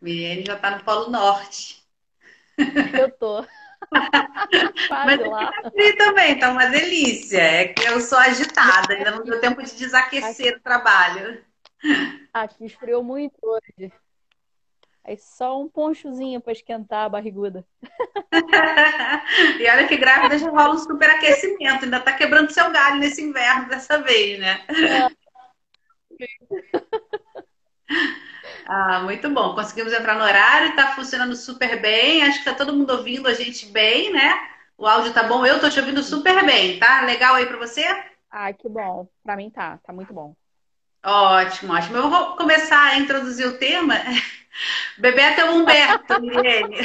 Miriane já está no Polo Norte. Eu tô Mas quase aqui lá. tá frio também, tá uma delícia. É que eu sou agitada, ainda não deu tempo de Aqui, desaquecer o trabalho. aqui esfriou muito hoje. Aí só um ponchozinho para esquentar a barriguda. E olha que grávida já rola um superaquecimento, ainda tá quebrando seu galho nesse inverno dessa vez, né? Ah, Ah, muito bom. Conseguimos entrar no horário, tá funcionando super bem. Acho que tá todo mundo ouvindo a gente bem, né? O áudio tá bom, eu tô te ouvindo super bem, tá? Legal aí pra você? que bom. Pra mim tá muito bom. Ótimo, ótimo. Eu vou começar a introduzir o tema. Bebeto é o Humberto, Miriene.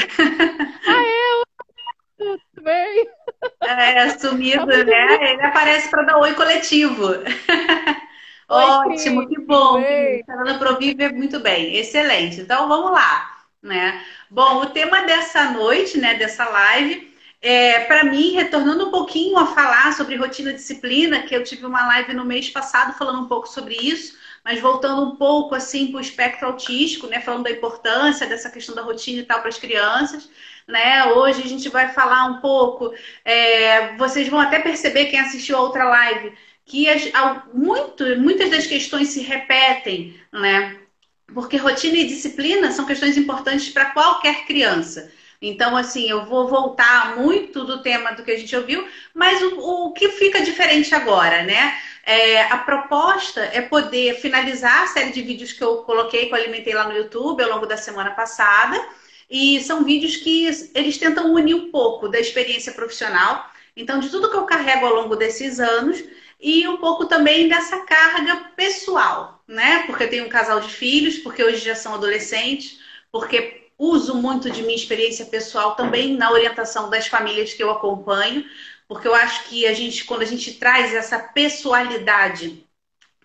Tudo bem? É, Tá sumido, muito né? bem. Ele aparece para dar oi coletivo. Oi, Ótimo, Cris, que tudo bom, Cris. bem? Está dando para ouvir muito bem. Excelente. Então vamos lá, né? Bom, o tema dessa noite, né, dessa live, para mim, retornando um pouquinho a falar sobre rotina e disciplina, que eu tive uma live no mês passado falando um pouco sobre isso, mas voltando um pouco assim para o espectro autístico, né, falando da importância dessa questão da rotina e tal para as crianças, né? Hoje a gente vai falar um pouco, vocês vão até perceber quem assistiu a outra live que muitas das questões se repetem, né? Porque rotina e disciplina são questões importantes para qualquer criança. Então, assim, eu vou voltar muito do tema do que a gente ouviu, mas o que fica diferente agora, né? A proposta é poder finalizar a série de vídeos que eu coloquei, que eu alimentei lá no YouTube ao longo da semana passada. E são vídeos que eles tentam unir um pouco da experiência profissional, então, de tudo que eu carrego ao longo desses anos, e um pouco também dessa carga pessoal, né? Porque eu tenho um casal de filhos, porque hoje já são adolescentes, porque uso muito de minha experiência pessoal também na orientação das famílias que eu acompanho, porque eu acho que quando a gente traz essa pessoalidade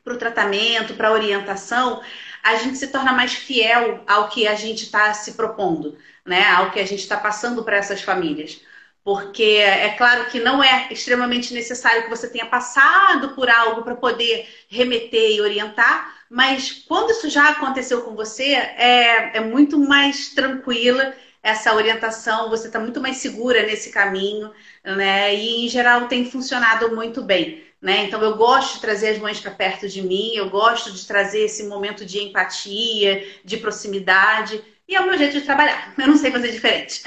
para o tratamento, para a orientação, a gente se torna mais fiel ao que a gente está se propondo, né? Ao que a gente está passando para essas famílias. Porque é claro que não é extremamente necessário que você tenha passado por algo para poder remeter e orientar, mas quando isso já aconteceu com você, é muito mais tranquila essa orientação, você está muito mais segura nesse caminho, né? E em geral tem funcionado muito bem. Né? Então eu gosto de trazer as mães para perto de mim, eu gosto de trazer esse momento de empatia, de proximidade, e é o meu jeito de trabalhar. Eu não sei fazer diferente,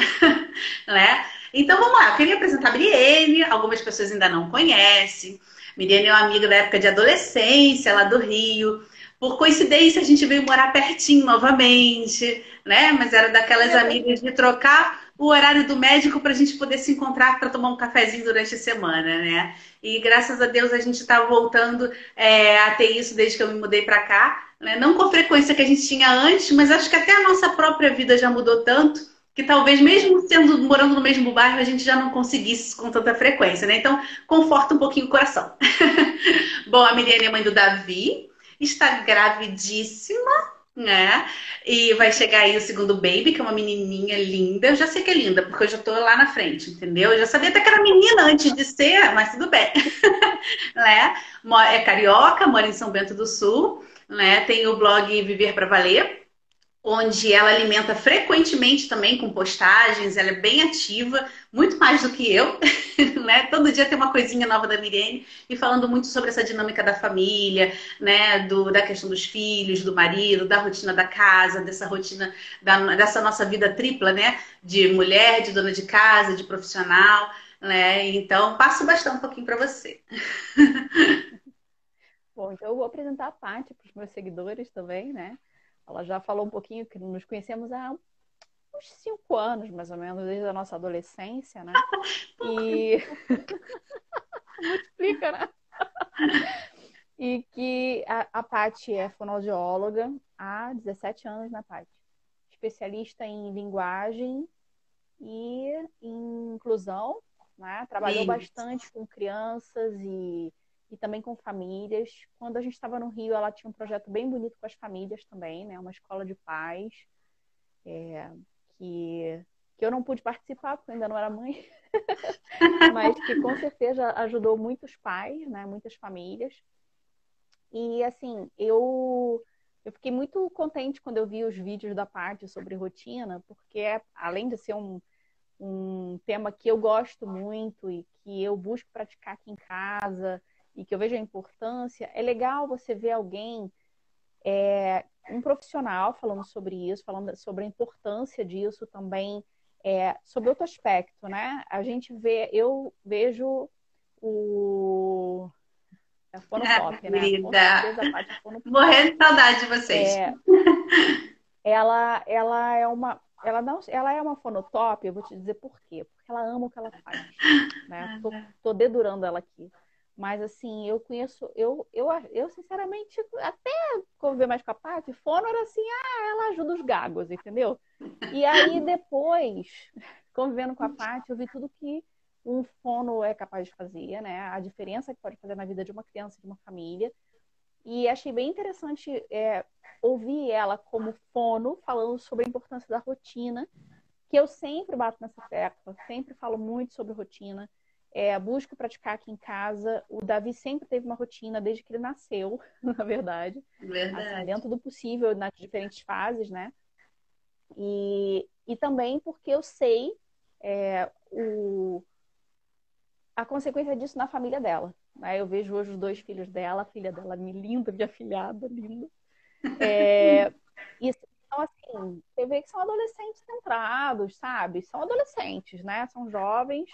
né? Então vamos lá, eu queria apresentar a Miriene, algumas pessoas ainda não conhecem. Miriene é uma amiga da época de adolescência, lá do Rio. Por coincidência, a gente veio morar pertinho novamente, né? Mas era daquelas Olha, tá amigas de trocar o horário do médico para a gente poder se encontrar para tomar um cafezinho durante a semana, né? E graças a Deus a gente está voltando a ter isso desde que eu me mudei para cá. Né? Não com a frequência que a gente tinha antes, mas acho que até a nossa própria vida já mudou tanto que talvez mesmo sendo morando no mesmo bairro a gente já não conseguisse com tanta frequência, né? Então conforta um pouquinho o coração. Bom, a Miriane é mãe do Davi, está gravidíssima, né? E vai chegar aí o segundo baby, que é uma menininha linda. Eu já sei que é linda, porque eu já tô lá na frente, entendeu? Eu já sabia até que era menina antes de ser, mas tudo bem, né? É carioca, mora em São Bento do Sul, né? Tem o blog Viver para Valer, onde ela alimenta frequentemente também com postagens, ela é bem ativa, muito mais do que eu, né? Todo dia tem uma coisinha nova da Mirene e falando muito sobre essa dinâmica da família, né? Da questão dos filhos, do marido, da rotina da casa, dessa rotina dessa nossa vida tripla, né? De mulher, de dona de casa, de profissional, né? Então, passo o bastão um pouquinho para você. bom. Então eu vou apresentar a Paty para os meus seguidores também, né? Ela já falou um pouquinho que nos conhecemos há uns 5 anos, mais ou menos, desde a nossa adolescência, né? E multiplica, né? E que a Paty é fonoaudióloga há 17 anos, né, Paty? Especialista em linguagem e em inclusão, né? Trabalhou E bastante com crianças e também com famílias. Quando a gente estava no Rio, ela tinha um projeto bem bonito com as famílias também, né? Uma escola de paz, que, que eu não pude participar, porque eu ainda não era mãe, mas que com certeza ajudou muitos pais, né? Muitas famílias. E assim, eu Eu fiquei muito contente quando eu vi os vídeos da parte sobre rotina, porque além de ser um tema que eu gosto muito e que eu busco praticar aqui em casa e que eu vejo a importância, é legal você ver alguém, um profissional falando sobre isso, falando sobre a importância disso também, sobre outro aspecto, né? Eu vejo o a Fonotop, né? Com Querida, certeza a parte da Fonotop. morrendo de saudade de vocês. Ela é uma, ela é uma fonotop, eu vou te dizer por quê. Porque ela ama o que ela faz, né? Tô dedurando ela aqui. Mas assim, eu conheço, eu sinceramente, até conviver mais com a Paty, fono era assim, ela ajuda os gagos, entendeu? E aí depois, convivendo com a Paty, eu vi tudo que um fono é capaz de fazer, né? A diferença que pode fazer na vida de uma criança, de uma família. E achei bem interessante ouvir ela como fono falando sobre a importância da rotina, que eu sempre bato nessa tecla, sempre falo muito sobre rotina, busco praticar aqui em casa. O Davi sempre teve uma rotina desde que ele nasceu, na verdade, assim, Verdade. dentro do possível, nas diferentes fases, né? E também porque eu sei é, o, a consequência disso na família dela. Né? Eu vejo hoje os dois filhos dela, a filha dela linda, minha afilhada, linda. Então, assim, você vê que são adolescentes centrados, sabe? São adolescentes, né? São jovens.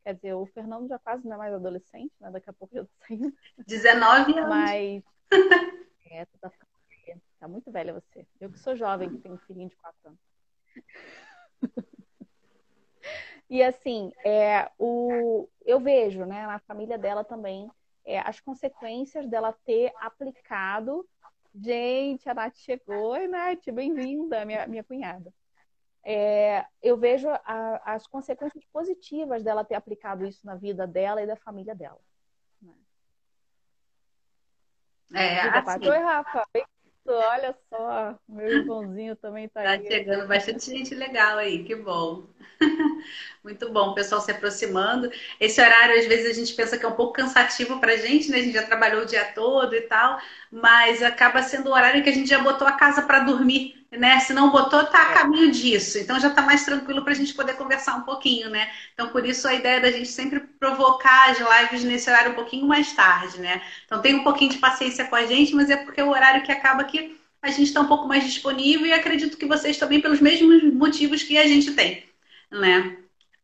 Quer dizer, o Fernando já quase não é mais adolescente, né? Daqui a pouco já tá saindo. 19 anos. Mas, tu tá ficando velha. Tá muito velha você. Eu que sou jovem, que tenho um filhinho de 4 anos. E assim, eu vejo, né, na família dela também, as consequências dela ter aplicado. Gente, a Nath chegou. Oi, Nath, bem-vinda, minha cunhada. Eu vejo as consequências positivas dela ter aplicado isso na vida dela e da família dela. Diga, Paty. Assim. Oi, Rafa. Olha só, meu irmãozinho também tá Tá aí. chegando bastante gente legal aí, que bom. Muito bom, o pessoal se aproximando. Esse horário, às vezes, a gente pensa que é um pouco cansativo pra gente, né? A gente já trabalhou o dia todo e tal, mas acaba sendo o horário que a gente já botou a casa para dormir, né? Se não botou, tá a caminho disso. Então já tá mais tranquilo pra gente poder conversar um pouquinho, né? Então, por isso, a ideia da gente sempre provocar as lives nesse horário um pouquinho mais tarde, né? Então, tem um pouquinho de paciência com a gente, mas é porque é o horário que acaba que a gente está um pouco mais disponível e acredito que vocês também pelos mesmos motivos que a gente tem, né?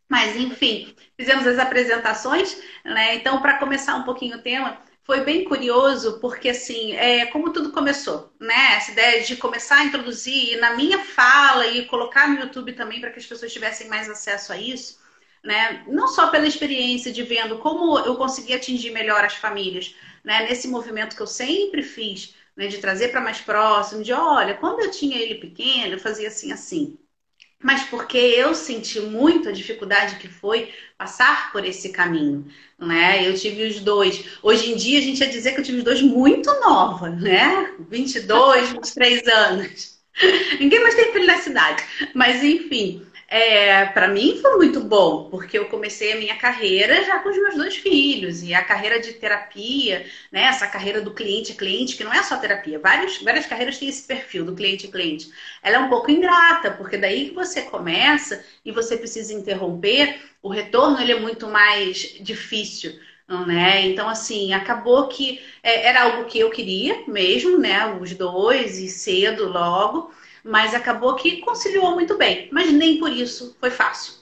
Mas, enfim, fizemos as apresentações, né? Então, para começar um pouquinho o tema, foi bem curioso, porque, assim, como tudo começou, né? Essa ideia de começar a introduzir na minha fala e colocar no YouTube também para que as pessoas tivessem mais acesso a isso, né? Não só pela experiência de vendo como eu consegui atingir melhor as famílias, né? Nesse movimento que eu sempre fiz, né? De trazer para mais próximo, de olha, quando eu tinha ele pequeno, eu fazia assim, assim. Mas porque eu senti muito a dificuldade que foi passar por esse caminho, né? Eu tive os dois. Hoje em dia a gente ia dizer que eu tive os dois muito nova, né? 22, 23 anos. Ninguém mais tem filho na cidade. Mas enfim, para mim foi muito bom, porque eu comecei a minha carreira já com os meus dois filhos. E a carreira de terapia, né? Essa carreira do cliente a cliente, que não é só terapia, várias carreiras têm esse perfil do cliente a cliente. Ela é um pouco ingrata, porque daí que você começa e você precisa interromper, o retorno ele é muito mais difícil. Né? Então, assim, acabou que era algo que eu queria mesmo, né? Os dois, e cedo, logo, mas acabou que conciliou muito bem. Mas nem por isso foi fácil.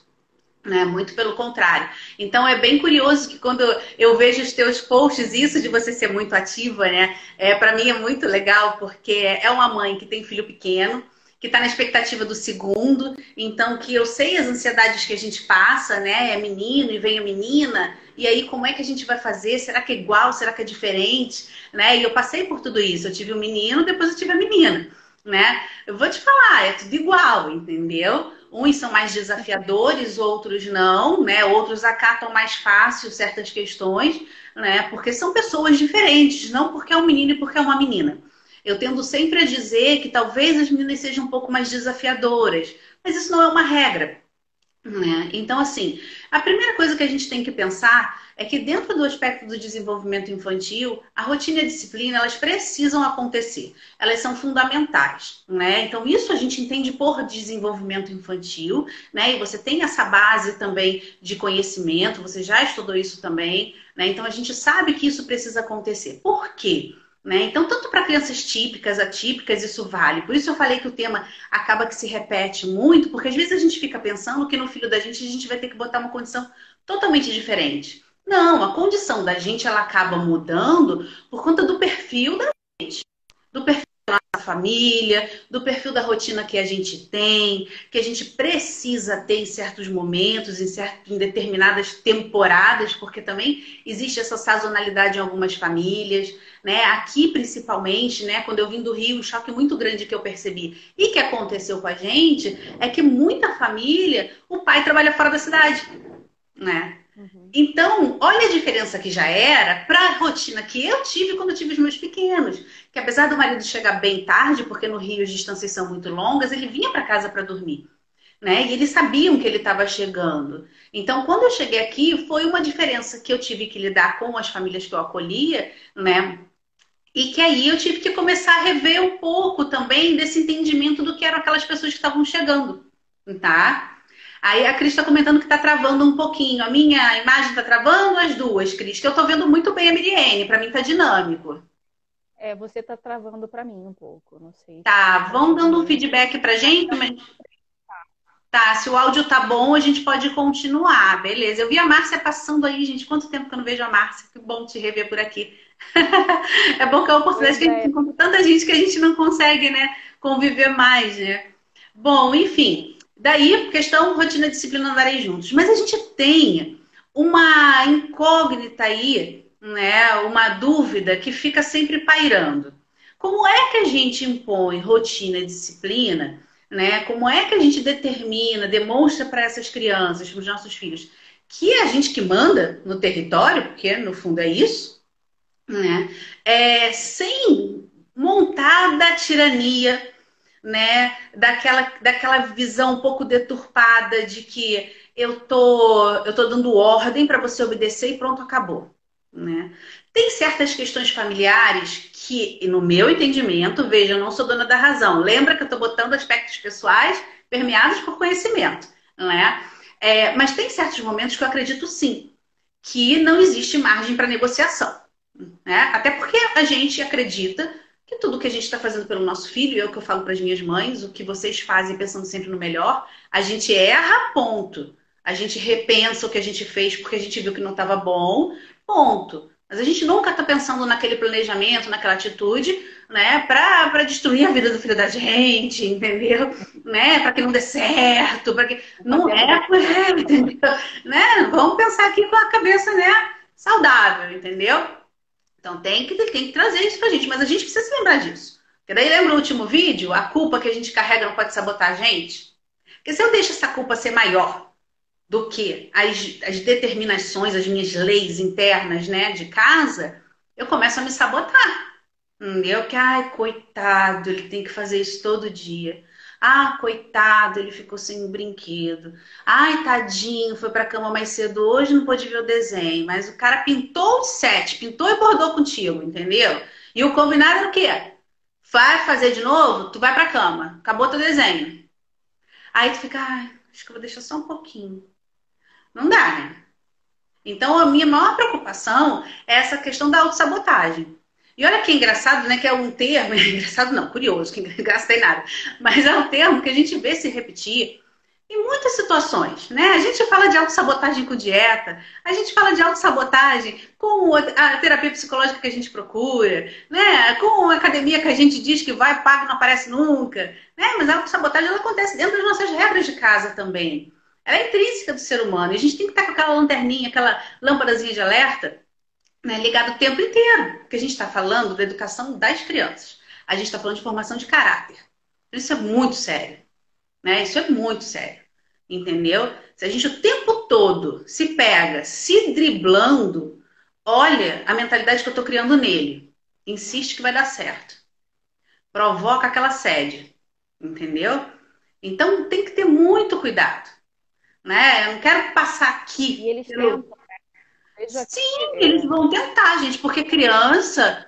Né? Muito pelo contrário. Então é bem curioso que quando eu vejo os teus posts, isso de você ser muito ativa, né? Para mim é muito legal, porque é uma mãe que tem filho pequeno, que está na expectativa do segundo, então que eu sei as ansiedades que a gente passa, né? É menino e vem a menina, e aí como é que a gente vai fazer? Será que é igual? Será que é diferente? Né? E eu passei por tudo isso. Eu tive um menino, depois eu tive a menina, né? Eu vou te falar, é tudo igual, entendeu? Uns são mais desafiadores, outros não, né? Outros acatam mais fácil certas questões, né? Porque são pessoas diferentes, não porque é um menino e porque é uma menina. Eu tendo sempre a dizer que talvez as meninas sejam um pouco mais desafiadoras, mas isso não é uma regra. né? Então, assim, a primeira coisa que a gente tem que pensar é que dentro do aspecto do desenvolvimento infantil, a rotina e a disciplina, elas precisam acontecer. Elas são fundamentais, né? Então, isso a gente entende por desenvolvimento infantil, né? E você tem essa base também de conhecimento, você já estudou isso também, né? Então, a gente sabe que isso precisa acontecer. Por quê? Né? Então, tanto para crianças típicas, atípicas, isso vale. Por isso eu falei que o tema acaba que se repete muito, porque às vezes a gente fica pensando que no filho da gente a gente vai ter que botar uma condição totalmente diferente. Não, a condição da gente ela acaba mudando por conta do perfil do perfil da família, do perfil da rotina que a gente tem, que a gente precisa ter em certos momentos, em determinadas temporadas, porque também existe essa sazonalidade em algumas famílias, né? Aqui principalmente, né? Quando eu vim do Rio, um choque muito grande que eu percebi e que aconteceu com a gente é que muita família, o pai trabalha fora da cidade, né? Uhum. Então, olha a diferença que já era para a rotina que eu tive quando eu tive os meus pequenos. Que apesar do marido chegar bem tarde, porque no Rio as distâncias são muito longas, ele vinha para casa para dormir, né? E eles sabiam que ele estava chegando. Então, quando eu cheguei aqui, foi uma diferença que eu tive que lidar com as famílias que eu acolhia, né? E que aí eu tive que começar a rever um pouco também desse entendimento do que eram aquelas pessoas que estavam chegando, tá? Aí a Cris está comentando que está travando um pouquinho. A minha imagem está travando as duas, Cris, que eu estou vendo muito bem a Miriene. Para mim está dinâmico. É, você tá travando para mim um pouco. Não sei se Tá, tá vão sendo dando um meu. feedback pra gente, mas tá, se o áudio tá bom, a gente pode continuar, beleza. Eu vi a Márcia passando aí, gente. Quanto tempo que eu não vejo a Márcia? Que bom te rever por aqui. É bom que é uma oportunidade Pois que a gente é, encontra tanta gente que a gente não consegue, né, conviver mais, né? Bom, enfim, daí questão rotina e disciplina andarem juntos. Mas a gente tem uma incógnita aí, né, uma dúvida que fica sempre pairando. Como é que a gente impõe rotina e disciplina, né? Como é que a gente determina, demonstra para essas crianças, para os nossos filhos, que é a gente que manda no território, porque no fundo é isso, né? Sem montar da tirania, né? Daquela visão um pouco deturpada de que eu tô dando ordem para você obedecer e pronto, acabou, né? Tem certas questões familiares que, no meu entendimento, veja, eu não sou dona da razão. Lembra que eu estou botando aspectos pessoais permeados por conhecimento, não é? Mas tem certos momentos que eu acredito sim que não existe margem para negociação, né? Até porque a gente acredita que tudo que a gente está fazendo pelo nosso filho, é o que eu falo para as minhas mães, o que vocês fazem pensando sempre no melhor, a gente erra, ponto. A gente repensa o que a gente fez porque a gente viu que não estava bom, ponto. Mas a gente nunca está pensando naquele planejamento, naquela atitude, né, para destruir a vida do filho da gente, entendeu? Né, para que não dê certo, para que não fazendo é, besteira. entendeu? Né? Vamos pensar aqui com a cabeça, né, saudável, entendeu? Então tem que trazer isso pra gente, mas a gente precisa se lembrar disso. Porque daí lembra o último vídeo? A culpa que a gente carrega não pode sabotar a gente? Porque se eu deixo essa culpa ser maior do que as determinações, as minhas leis internas, né, de casa, eu começo a me sabotar. Eu que, ai, coitado, ele tem que fazer isso todo dia. Ah, coitado, ele ficou sem o brinquedo. Ai, tadinho, foi pra cama mais cedo hoje, não pôde ver o desenho. Mas o cara pintou o set, pintou e bordou contigo, entendeu? E o combinado era o quê? Vai fazer de novo? Tu vai pra cama. Acabou teu desenho. Aí tu fica, ai, acho que eu vou deixar só um pouquinho. Não dá, né? Então, a minha maior preocupação é essa questão da autossabotagem. E olha que engraçado, né? Que é um termo, engraçado não, curioso, que engraçado tem nada, mas é um termo que a gente vê se repetir em muitas situações, né? A gente fala de autossabotagem com dieta, a gente fala de autossabotagem com a terapia psicológica que a gente procura, né? Com a academia que a gente diz que vai, paga e não aparece nunca, né? Mas a autossabotagem ela acontece dentro das nossas regras de casa também. Ela é intrínseca do ser humano e a gente tem que estar com aquela lanterninha, aquela lâmpadazinha de alerta, né, ligada o tempo inteiro, porque a gente está falando da educação das crianças. A gente está falando de formação de caráter. Isso é muito sério, né? Isso é muito sério, entendeu? Se a gente o tempo todo se pega se driblando, olha a mentalidade que eu estou criando nele. Insiste que vai dar certo. Provoca aquela sede, entendeu? Então tem que ter muito cuidado. né? Eu não quero passar E aqui eles pelo... tentam, né? Vejo aqui, Sim, eles vão tentar, gente, porque criança,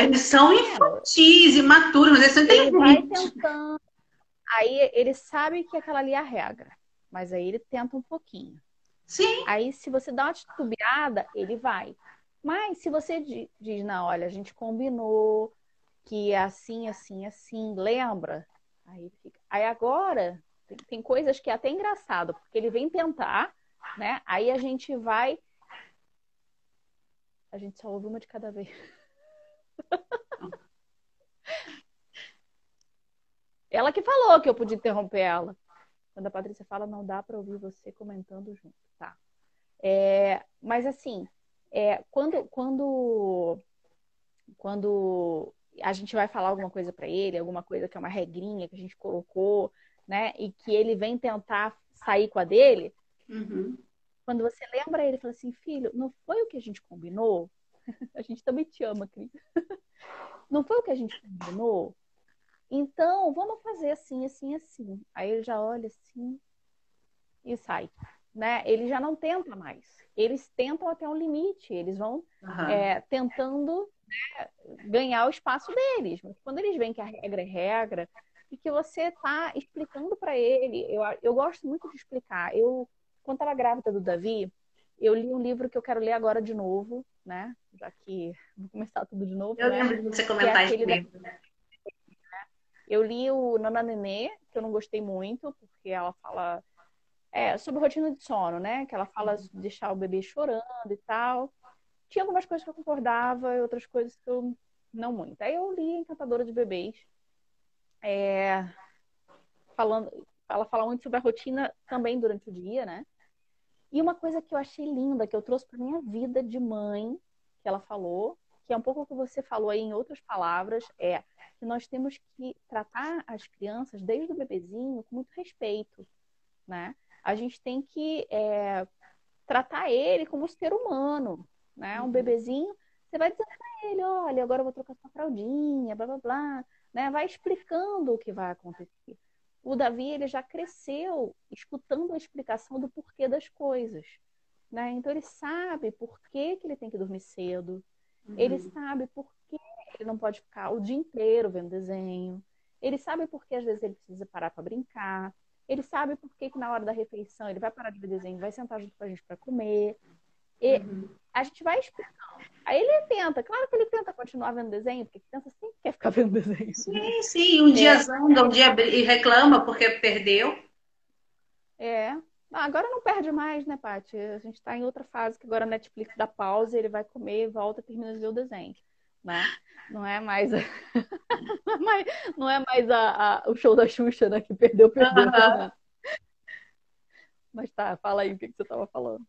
eles são é, infantis, imaturos, mas eles não têm ele vai limite. tentando. Aí ele sabe que aquela ali é a regra, mas aí ele tenta um pouquinho. Sim, Aí, se você dá uma titubeada, ele vai. Mas se você diz, não, olha, a gente combinou que é assim, assim, assim, lembra? Aí fica. Aí agora tem coisas que é até engraçado, porque ele vem tentar, né? Aí a gente vai. A gente só ouve uma de cada vez. Ela que falou que eu podia interromper ela. Quando a Patrícia fala, não dá para ouvir você comentando junto, tá? Mas assim, quando a gente vai falar alguma coisa para ele, alguma coisa que é uma regrinha que a gente colocou, né, e que ele vem tentar sair com a dele, uhum. quando você lembra ele, fala assim, filho, não foi o que a gente combinou? A gente também te ama, Cris. Não foi o que a gente combinou? Então, vamos fazer assim, assim, assim. Aí ele já olha assim e sai, né? Ele já não tenta mais. Eles tentam até um limite, eles vão Aham. tentando ganhar o espaço deles. Mas quando eles veem que a regra é regra e que você está explicando para ele, eu gosto muito de explicar. Quando estava grávida do Davi, eu li um livro que eu quero ler agora de novo, né? Já que vou começar tudo de novo, Eu né? lembro de você Que é comentar isso aquele da... comigo. Eu li o Nana Nenê, que eu não gostei muito, porque ela fala sobre rotina de sono, né? Que ela fala de deixar o bebê chorando e tal. Tinha algumas coisas que eu concordava e outras coisas que eu não muito. Aí eu li Encantadora de Bebês, falando, ela fala muito sobre a rotina também durante o dia, né? E uma coisa que eu achei linda, que eu trouxe para minha vida de mãe, que ela falou, que é um pouco o que você falou aí em outras palavras, é que nós temos que tratar as crianças desde o bebezinho com muito respeito, né? A gente tem que tratar ele como ser humano, né? Um bebezinho, você vai dizendo para ele, olha, agora eu vou trocar sua fraldinha, blá blá blá, né? Vai explicando o que vai acontecer. O Davi, ele já cresceu escutando a explicação do porquê das coisas, né? Então ele sabe por que que ele tem que dormir cedo, ele Uhum. sabe por que ele não pode ficar o dia inteiro vendo desenho, ele sabe por que às vezes ele precisa parar para brincar, ele sabe por que que na hora da refeição ele vai parar de ver desenho, vai sentar junto com a gente para comer. E Uhum. a gente vai explicando. Aí ele tenta, claro que ele tenta continuar vendo desenho, porque criança sempre quer ficar vendo desenho, né? Sim, sim. Um dia zanga, um dia e reclama porque perdeu. É. Agora não perde mais, né, Paty? A gente está em outra fase que agora a Netflix dá pausa, ele vai comer, volta, termina de ver o desenho, né? Não é mais, não é mais o show da Xuxa, né? Que perdeu, perdeu, Aham. né? Mas tá, fala aí o que você estava falando.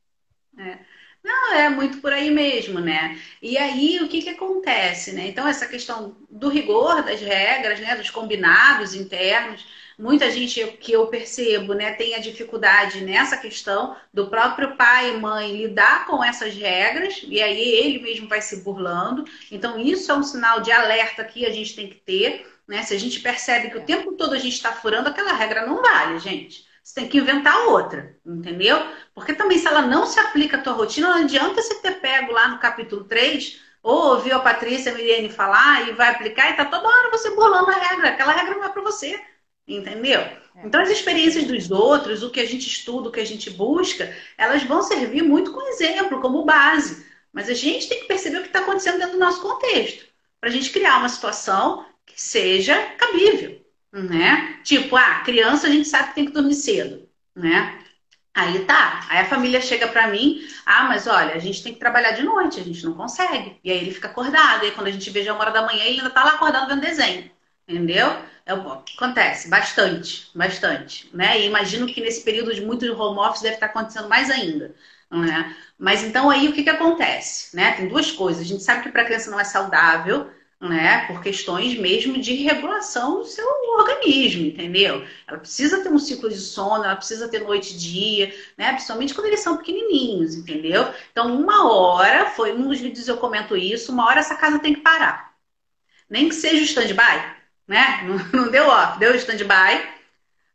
É. Não, é muito por aí mesmo, né? E aí, o que que acontece, né? Então, essa questão do rigor das regras, né? Dos combinados internos, muita gente que eu percebo, né? Tem a dificuldade nessa questão do próprio pai e mãe lidar com essas regras, e aí ele mesmo vai se burlando. Então, isso é um sinal de alerta que a gente tem que ter, né? Se a gente percebe que o É, tempo todo a gente está furando, aquela regra não vale, gente. Você tem que inventar outra, entendeu? Porque também, se ela não se aplica à tua rotina, não adianta você ter pego lá no capítulo 3 ou ouviu a Patrícia e a Miriane falar e vai aplicar e tá toda hora você bolando a regra. Aquela regra não é para você, entendeu? é, Então, as experiências verdade. dos outros, o que a gente estuda, o que a gente busca, elas vão servir muito como exemplo, como base. Mas a gente tem que perceber o que está acontecendo dentro do nosso contexto, para a gente criar uma situação que seja cabível, né? Tipo, criança a gente sabe que tem que dormir cedo, né? Aí tá. Aí a família chega pra mim, mas olha, a gente tem que trabalhar de noite, a gente não consegue. E aí ele fica acordado. E aí quando a gente vê já 1 hora da manhã, ele ainda tá lá acordado vendo desenho. Entendeu? O que acontece? Bastante, bastante. Né? E imagino que nesse período de muito home office deve estar acontecendo mais ainda. Né? Mas então aí o que que acontece? Né? Tem duas coisas. A gente sabe que para criança não é saudável, né? Por questões mesmo de regulação do seu organismo, entendeu? Ela precisa ter um ciclo de sono, ela precisa ter noite e dia, né? Principalmente quando eles são pequenininhos, entendeu? Então, 1 hora, foi um dos vídeos eu comento isso, 1 hora essa casa tem que parar. Nem que seja o stand-by, né? Não deu off, deu stand-by.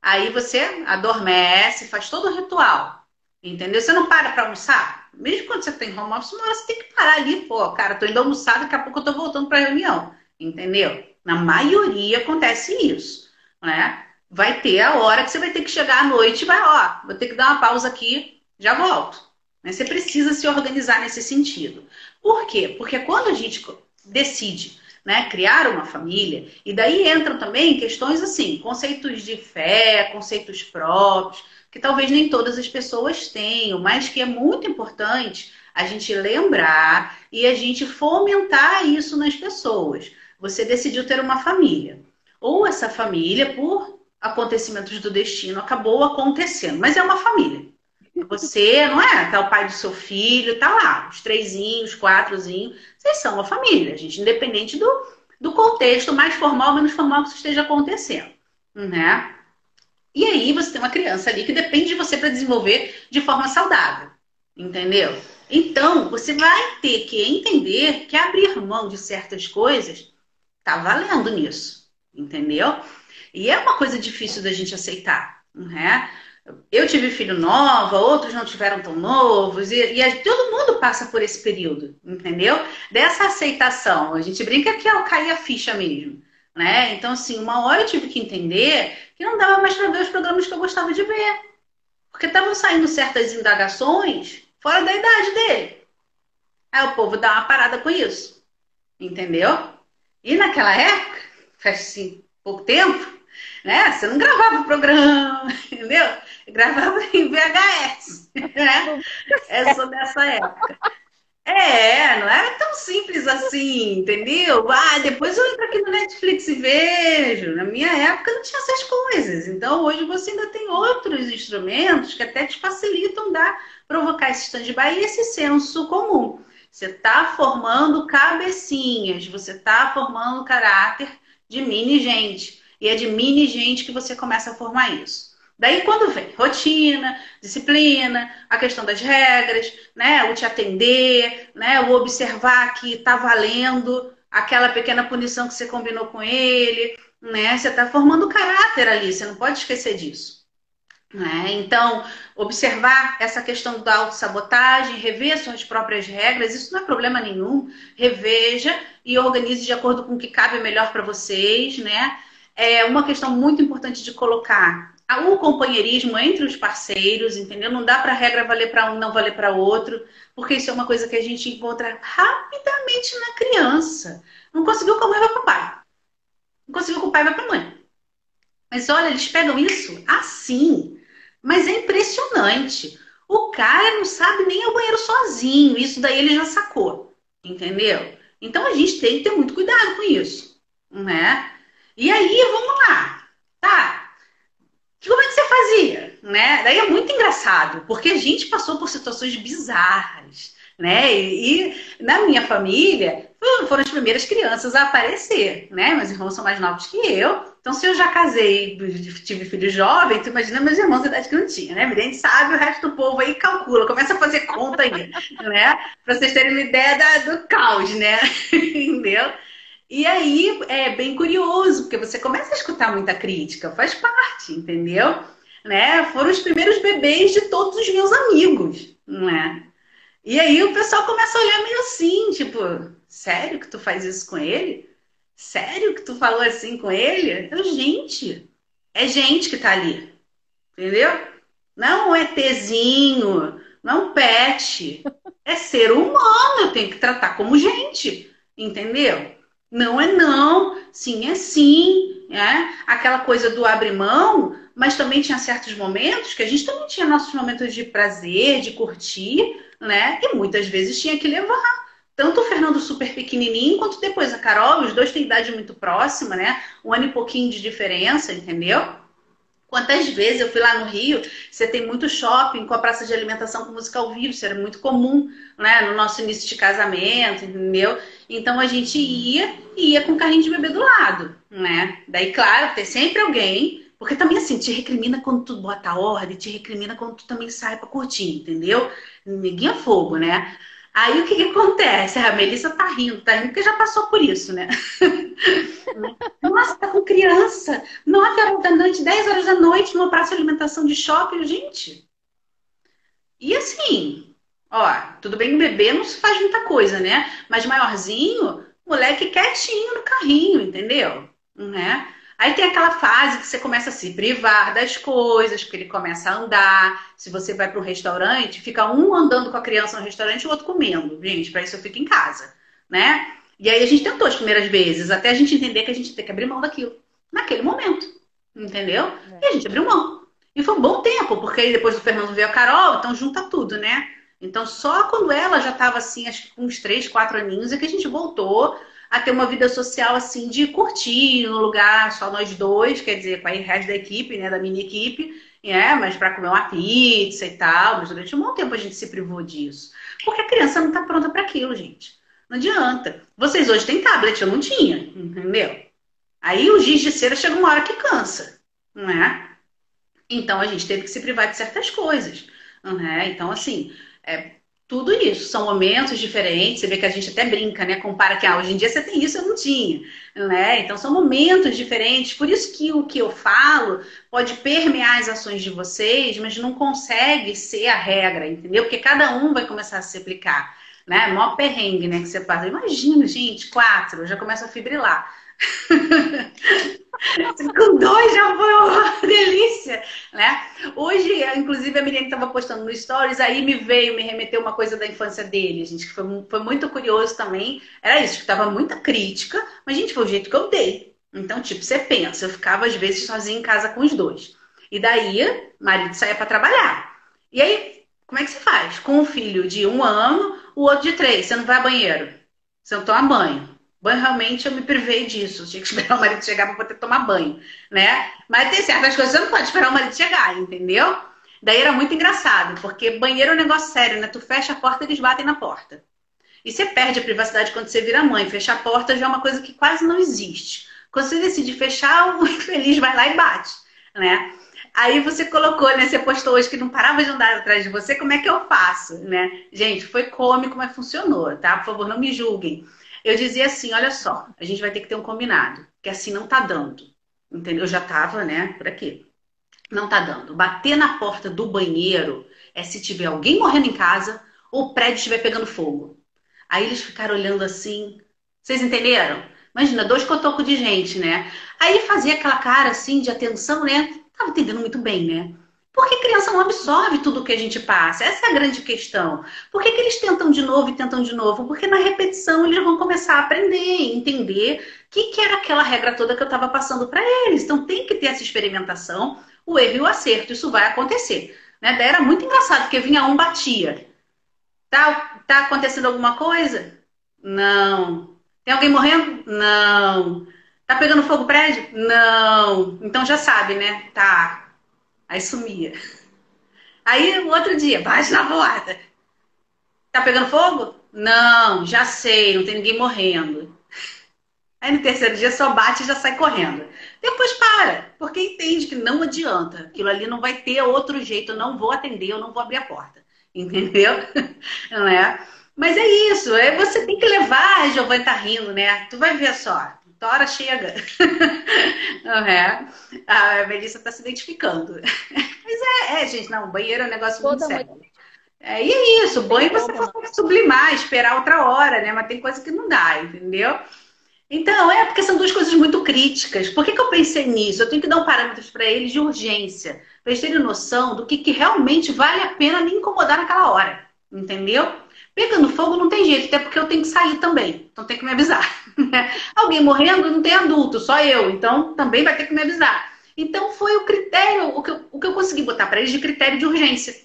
Aí você adormece, faz todo o ritual. Entendeu? Você não para almoçar. Mesmo quando você tem home office, uma hora você tem que parar ali. Pô, cara, tô indo almoçar, daqui a pouco eu tô voltando pra reunião. Entendeu? Na maioria acontece isso, né? Vai ter a hora que você vai ter que chegar à noite e vai, ó, vou ter que dar uma pausa aqui, já volto. Mas você precisa se organizar nesse sentido. Por quê? Porque quando a gente decide, né, criar uma família, e daí entram também questões assim, conceitos de fé, conceitos próprios, que talvez nem todas as pessoas tenham, mas que é muito importante a gente lembrar e a gente fomentar isso nas pessoas. Você decidiu ter uma família, ou essa família, por acontecimentos do destino, acabou acontecendo, mas é uma família. Você, não é? Tá o pai do seu filho, tá lá, os trêsinhos, quatrozinhos, vocês são uma família, gente, independente do contexto mais formal ou menos formal que isso esteja acontecendo, né? E aí você tem uma criança ali que depende de você para desenvolver de forma saudável, entendeu? Então, você vai ter que entender que abrir mão de certas coisas tá valendo nisso, entendeu? E é uma coisa difícil da gente aceitar, né? Eu tive filho nova, outros não tiveram tão novos, todo mundo passa por esse período, entendeu? Dessa aceitação. A gente brinca que é o cair a ficha mesmo, né? Então, assim, uma hora eu tive que entender que não dava mais para ver os programas que eu gostava de ver, porque estavam saindo certas indagações fora da idade dele. Aí o povo dá uma parada com isso, entendeu? E naquela época, faz assim, pouco tempo, né? Você não gravava o programa, entendeu? Eu gravava em VHS, né? Eu sou dessa época. Não era tão simples assim, entendeu? Ah, depois eu entro aqui no Netflix e vejo. Na minha época não tinha essas coisas. Então hoje você ainda tem outros instrumentos que até te facilitam provocar esse stand-by e esse senso comum. Você está formando cabecinhas, você está formando caráter de mini gente. E é de mini gente que você começa a formar isso. Daí quando vem rotina, disciplina, a questão das regras, né, o te atender, né, o observar que está valendo aquela pequena punição que você combinou com ele, né, você está formando caráter ali, você não pode esquecer disso. Né? Então, observar essa questão da autossabotagem, rever suas próprias regras, isso não é problema nenhum. Reveja e organize de acordo com o que cabe melhor para vocês, né? É uma questão muito importante de colocar o companheirismo entre os parceiros, entendeu? Não dá para a regra valer para um, não valer para outro, porque isso é uma coisa que a gente encontra rapidamente na criança. Não conseguiu com a mãe, vai para o pai. Não conseguiu com o pai, vai para a mãe. Mas olha, eles pegam isso assim. Mas é impressionante. O cara não sabe nem ir ao banheiro sozinho. Isso daí ele já sacou. Entendeu? Então a gente tem que ter muito cuidado com isso. Né? E aí, vamos lá. Tá. Como é que você fazia? Né? Daí é muito engraçado. Porque a gente passou por situações bizarras. Né? E na minha família foram as primeiras crianças a aparecer. Né? Meus irmãos são mais novos que eu. Então, se eu já casei, tive filho jovem, tu imagina meus irmãos da idade que não tinha, né? A gente sabe, o resto do povo aí calcula, começa a fazer conta aí, né? Pra vocês terem uma ideia do caos, né? Entendeu? E aí é bem curioso, porque você começa a escutar muita crítica, faz parte, entendeu? Né? Foram os primeiros bebês de todos os meus amigos, né? E aí o pessoal começa a olhar meio assim, tipo, sério que tu faz isso com ele? Sério que tu falou assim com ele? É gente que tá ali, entendeu? Não é ETzinho, não pet, é ser humano, eu tenho que tratar como gente, entendeu? Não é não, sim é sim, né? Aquela coisa do abrir mão, mas também tinha certos momentos que a gente também tinha nossos momentos de prazer, de curtir, né? E muitas vezes tinha que levar. Tanto o Fernando super pequenininho, quanto depois a Carol, os dois têm idade muito próxima, né? Um ano e pouquinho de diferença, entendeu? Quantas vezes eu fui lá no Rio, você tem muito shopping com a praça de alimentação com música ao vivo, isso era muito comum, né? No nosso início de casamento, entendeu? Então a gente ia com o carrinho de bebê do lado, né? Daí, claro, tem sempre alguém, porque também assim, te recrimina quando tu bota a ordem, te recrimina quando tu também sai pra curtir, entendeu? Ninguém é fogo, né? Aí o que que acontece? A Melissa tá rindo porque já passou por isso, né? Nossa, tá com criança, 9 horas da noite, 10 horas da noite, numa praça de alimentação de shopping, gente. E assim, ó, tudo bem que bebê não se faz muita coisa, né? Mas maiorzinho, moleque quietinho no carrinho, entendeu? Né? Aí tem aquela fase que você começa a se privar das coisas, porque ele começa a andar. Se você vai para um restaurante, fica um andando com a criança no restaurante e o outro comendo. Gente, para isso eu fico em casa, né? E aí a gente tentou as primeiras vezes, até a gente entender que a gente tem que abrir mão daquilo, naquele momento, entendeu? E a gente abriu mão. E foi um bom tempo, porque aí depois do Fernando veio a Carol, então junta tudo, né? Então só quando ela já estava assim, acho que com uns 3, 4 aninhos, é que a gente voltou a ter uma vida social assim, de curtir no lugar, só nós dois, quer dizer, com a resto da equipe, né, da mini equipe, mas para comer uma pizza e tal, mas durante um bom tempo a gente se privou disso. Porque a criança não está pronta para aquilo, gente. Não adianta. Vocês hoje têm tablet, eu não tinha, entendeu? Aí o giz de cera chega uma hora que cansa, não é? Então a gente teve que se privar de certas coisas, né? Então, assim, tudo isso. São momentos diferentes. Você vê que a gente até brinca, né? Compara que hoje em dia você tem isso, eu não tinha, né? Então são momentos diferentes. Por isso que o que eu falo pode permear as ações de vocês, mas não consegue ser a regra, entendeu? Porque cada um vai começar a se aplicar, né? Mó perrengue, né? Que você passa. Imagina, gente, 4, eu já começa a fibrilar. Com 2 já foi uma delícia, né? Hoje, inclusive, a menina estava postando no Stories, aí me remeteu uma coisa da infância dele, gente, que foi muito curioso também. Era isso, que estava muita crítica, mas, gente, foi o jeito que eu dei. Então, tipo, você pensa, eu ficava às vezes sozinha em casa com os dois. E daí, o marido saía para trabalhar. E aí, como é que você faz? Com um filho de 1 ano, o outro de 3, você não vai ao banheiro, você não toma banho. Banho, realmente, eu me privei disso. Eu tinha que esperar o marido chegar para poder tomar banho, né? Mas tem certas coisas que você não pode esperar o marido chegar, entendeu? Daí era muito engraçado, porque banheiro é um negócio sério, né? Tu fecha a porta, eles batem na porta. E você perde a privacidade quando você vira mãe. Fechar a porta já é uma coisa que quase não existe. Quando você decide fechar, o infeliz vai lá e bate, né? Aí você colocou, né? Você postou hoje que não parava de andar atrás de você. Como é que eu faço, né? Gente, foi cômico, mas funcionou, tá? Por favor, não me julguem. Eu dizia assim, olha só, a gente vai ter que ter um combinado, que assim não tá dando, entendeu? Eu já tava, né, por aqui. Não tá dando. Bater na porta do banheiro é se tiver alguém morrendo em casa ou o prédio estiver pegando fogo. Aí eles ficaram olhando assim, vocês entenderam? Imagina, 2 cotocos de gente, né? Aí fazia aquela cara assim de atenção, né? Tava entendendo muito bem, né? Porque criança não absorve tudo o que a gente passa. Essa é a grande questão. Por que que eles tentam de novo e tentam de novo? Porque na repetição eles vão começar a aprender, entender o que era aquela regra toda que eu estava passando para eles. Então tem que ter essa experimentação, o erro e o acerto. Isso vai acontecer. Né? Daí era muito engraçado, porque vinha um, batia. Tá acontecendo alguma coisa? Não. Tem alguém morrendo? Não. Tá pegando fogo o prédio? Não. Então já sabe, né? Tá. Aí sumia. Aí, o outro dia, bate na porta. Tá pegando fogo? Não, já sei, não tem ninguém morrendo. Aí no terceiro dia só bate e já sai correndo. Depois para, porque entende que não adianta. Aquilo ali não vai ter outro jeito, eu não vou atender, eu não vou abrir a porta. Entendeu? Não é? Mas é isso, você tem que levar, a Giovanni tá rindo, né? Tu vai ver só, tua hora chega. Não é? A Melissa tá se identificando. Mas gente, não, banheiro é um negócio muito sério. E é isso, banho você pode sublimar, esperar outra hora, né? Mas tem coisa que não dá, entendeu? Então, porque são 2 coisas muito críticas. Por que eu pensei nisso? Eu tenho que dar um parâmetro para eles de urgência, para eles terem noção do que realmente vale a pena me incomodar naquela hora, entendeu? Pegando fogo não tem jeito, até porque eu tenho que sair também, então tem que me avisar. Alguém morrendo não tem adulto, só eu, então também vai ter que me avisar. Então foi o critério, o que eu consegui botar para eles de critério de urgência,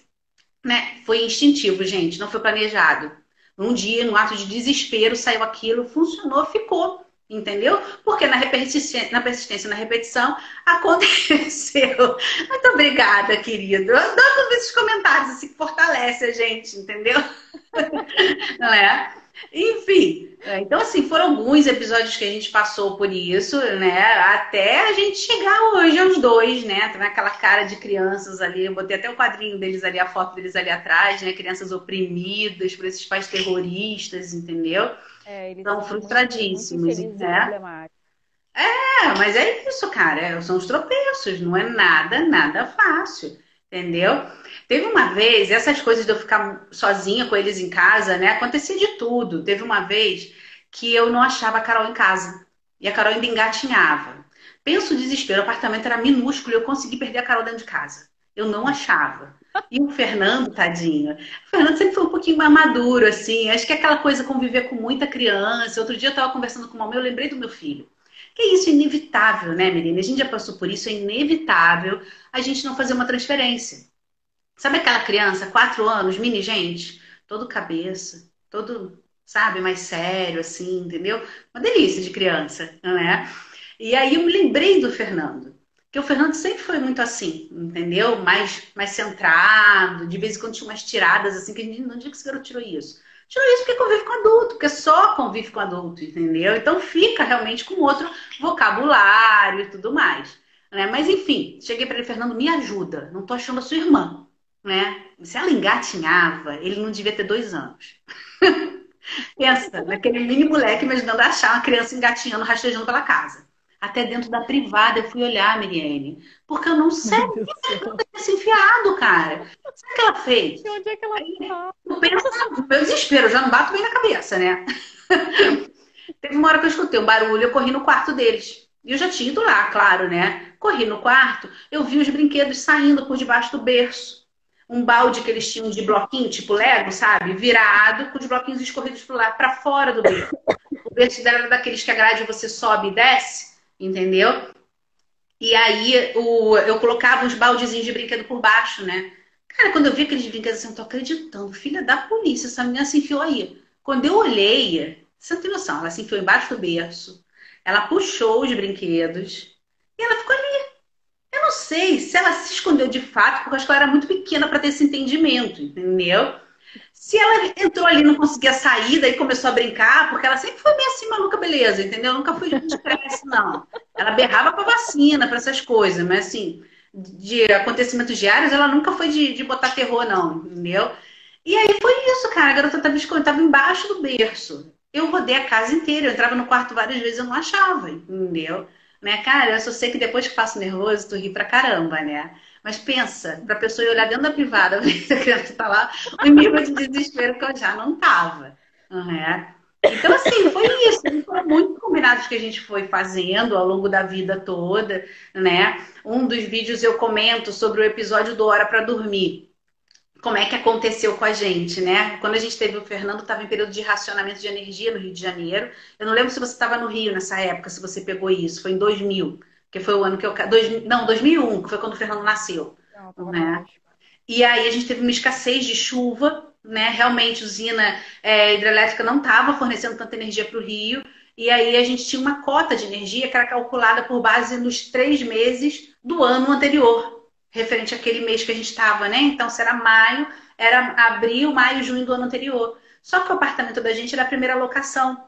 né? Foi instintivo, gente, não foi planejado. Um dia, no ato de desespero, saiu aquilo, funcionou, ficou. Entendeu? Porque na persistência, na repetição, aconteceu. Muito obrigada, querido. Eu adoro esses comentários assim, que fortalece a gente, entendeu? Não é? Enfim, então assim, foram alguns episódios que a gente passou por isso, né? Até a gente chegar hoje aos dois, né? Tá naquela cara de crianças ali, eu botei até o quadrinho deles ali, a foto deles ali atrás, né? Crianças oprimidas por esses pais terroristas, entendeu? Eles São são muito frustradíssimos, infelizes e né? problemáticos. Mas é isso, cara. São os tropeços, não é nada fácil, entendeu? Teve uma vez, essas coisas de eu ficar sozinha com eles em casa, né? Acontecia de tudo. Teve uma vez que eu não achava a Carol em casa. E a Carol ainda engatinhava. Penso o desespero, o apartamento era minúsculo e eu consegui perder a Carol dentro de casa. Eu não achava. E o Fernando, tadinho. O Fernando sempre foi um pouquinho mais maduro, assim. Acho que é aquela coisa conviver com muita criança. Outro dia eu estava conversando com uma mãe, eu lembrei do meu filho. Que é isso, é inevitável, né, menina? A gente já passou por isso, é inevitável a gente não fazer uma transferência. Sabe aquela criança, 4 anos, mini gente? Todo cabeça, todo, sabe, mais sério, assim, entendeu? Uma delícia de criança, não é? E aí eu me lembrei do Fernando. Porque o Fernando sempre foi muito assim, entendeu? Mais centrado, de vez em quando tinha umas tiradas assim, que a gente, onde é que esse garoto tirou isso? Tirou isso porque convive com adulto, porque só convive com adulto, entendeu? Então fica realmente com outro vocabulário e tudo mais. Né? Mas enfim, cheguei para ele, Fernando, me ajuda, não tô achando a sua irmã, né? Se ela engatinhava, ele não devia ter 2 anos. Pensa, naquele mini moleque me ajudando a achar uma criança engatinhando, rastejando pela casa. Até dentro da privada eu fui olhar, Miriane, porque eu não sei Meu onde Deus do céu. ter se enfiado, cara. Sabe o que ela fez? E onde é que ela Aí, tá? eu penso no meu desespero, eu já não bato bem na cabeça, né? Teve uma hora que eu escutei um barulho, eu corri no quarto deles. E eu já tinha ido lá, claro, né? Corri no quarto, eu vi os brinquedos saindo por debaixo do berço. Um balde que eles tinham de bloquinho, tipo Lego, sabe? Virado, com os bloquinhos escorridos para fora do berço. O berço dela era daqueles que a grade você sobe e desce, entendeu? E aí eu colocava os baldezinhos de brinquedo por baixo, né? Cara, quando eu vi aqueles brinquedos assim, eu tô acreditando, filha da polícia, essa menina se enfiou aí. Quando eu olhei, você não tem noção, ela se enfiou embaixo do berço, ela puxou os brinquedos e ela ficou ali. Eu não sei se ela se escondeu de fato, porque eu acho que ela era muito pequena para ter esse entendimento, entendeu? Se ela entrou ali e não conseguia sair, daí começou a brincar, porque ela sempre foi meio assim, maluca, beleza, entendeu? Nunca foi de estresse, não. Ela berrava pra vacina, pra essas coisas, mas assim, de acontecimentos diários, ela nunca foi de botar terror, não, entendeu? E aí foi isso, cara. A garota tava escondida, tava embaixo do berço. Eu rodei a casa inteira, eu entrava no quarto várias vezes, eu não achava, entendeu? Né, cara, eu só sei que depois que passo nervoso, tu ri pra caramba, né? Mas pensa, pra pessoa ir olhar dentro da privada, ver se a criança tá lá, o nível de desespero que eu já não tava. Né? Então, assim, foi isso. Foram muitos combinados que a gente foi fazendo ao longo da vida toda, né? Um dos vídeos eu comento sobre o episódio do Hora para Dormir. Como é que aconteceu com a gente, né? Quando a gente teve o Fernando, estava em período de racionamento de energia no Rio de Janeiro. Eu não lembro se você estava no Rio nessa época, se você pegou isso. Foi em 2000, que foi o ano que eu... Não, 2001, que foi quando o Fernando nasceu. Não, tava Né? longe. E aí a gente teve uma escassez de chuva, né? Realmente a usina hidrelétrica não estava fornecendo tanta energia para o Rio. E aí a gente tinha uma cota de energia que era calculada por base nos 3 meses do ano anterior, referente àquele mês que a gente estava, né? Então, se era maio, era abril, maio, junho do ano anterior. Só que o apartamento da gente era a primeira locação.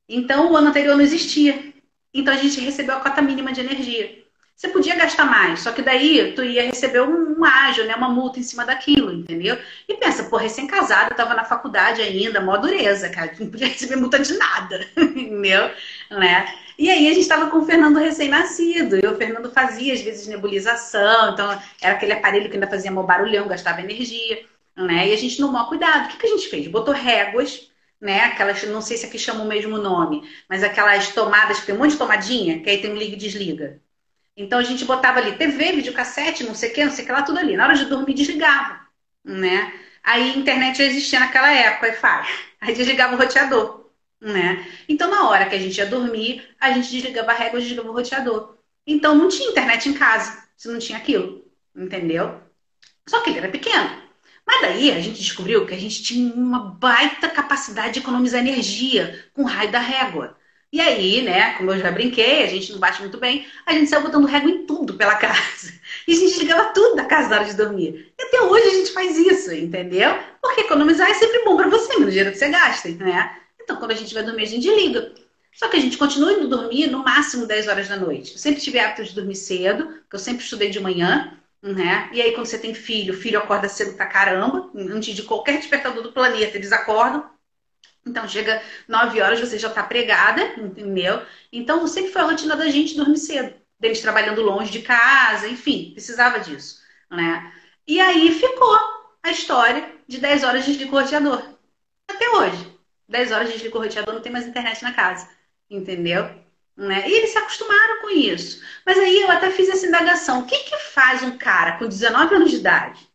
Então, o ano anterior não existia. Então, a gente recebeu a cota mínima de energia. Você podia gastar mais, só que daí tu ia receber um ágio, né? Uma multa em cima daquilo, entendeu? E pensa, pô, recém-casado, tava na faculdade ainda, mó dureza, cara. Não podia receber multa de nada, entendeu? Né? E aí a gente tava com o Fernando recém-nascido. E o Fernando fazia, às vezes, nebulização. Então, era aquele aparelho que ainda fazia mó barulhão, gastava energia. Né? E a gente no maior cuidado. O que a gente fez? Botou réguas, né? Aquelas, não sei se aqui chama o mesmo nome, mas aquelas tomadas que tem um monte de tomadinha, que aí tem um liga e desliga. Então a gente botava ali TV, videocassete, não sei o que lá, tudo ali. Na hora de dormir, desligava, né? Aí a internet já existia naquela época, Wi-Fi. Aí desligava o roteador, né? Então na hora que a gente ia dormir, a gente desligava a régua, desligava o roteador. Então não tinha internet em casa, se não tinha aquilo, entendeu? Só que ele era pequeno. Mas daí a gente descobriu que a gente tinha uma baita capacidade de economizar energia com o raio da régua. E aí, né, como eu já brinquei, a gente não bate muito bem, a gente saiu botando régua em tudo pela casa. E a gente ligava tudo da casa na hora de dormir. E até hoje a gente faz isso, entendeu? Porque economizar é sempre bom para você, no dinheiro que você gasta, né? Então, quando a gente vai dormir, a gente liga. Só que a gente continua indo dormir no máximo 10 horas da noite. Eu sempre tive hábito de dormir cedo, porque eu sempre estudei de manhã, né? E aí, quando você tem filho, o filho acorda cedo pra caramba, antes de qualquer despertador do planeta, eles acordam. Então, chega 9 horas, você já tá pregada, entendeu? Então, sempre foi a rotina da gente dormir cedo. Deles trabalhando longe de casa, enfim, precisava disso, né? E aí ficou a história de 10 horas desliga o roteador. Até hoje. 10 horas desliga o roteador, não tem mais internet na casa. Entendeu? Né? E eles se acostumaram com isso. Mas aí eu até fiz essa indagação. O que que faz um cara com 19 anos de idade,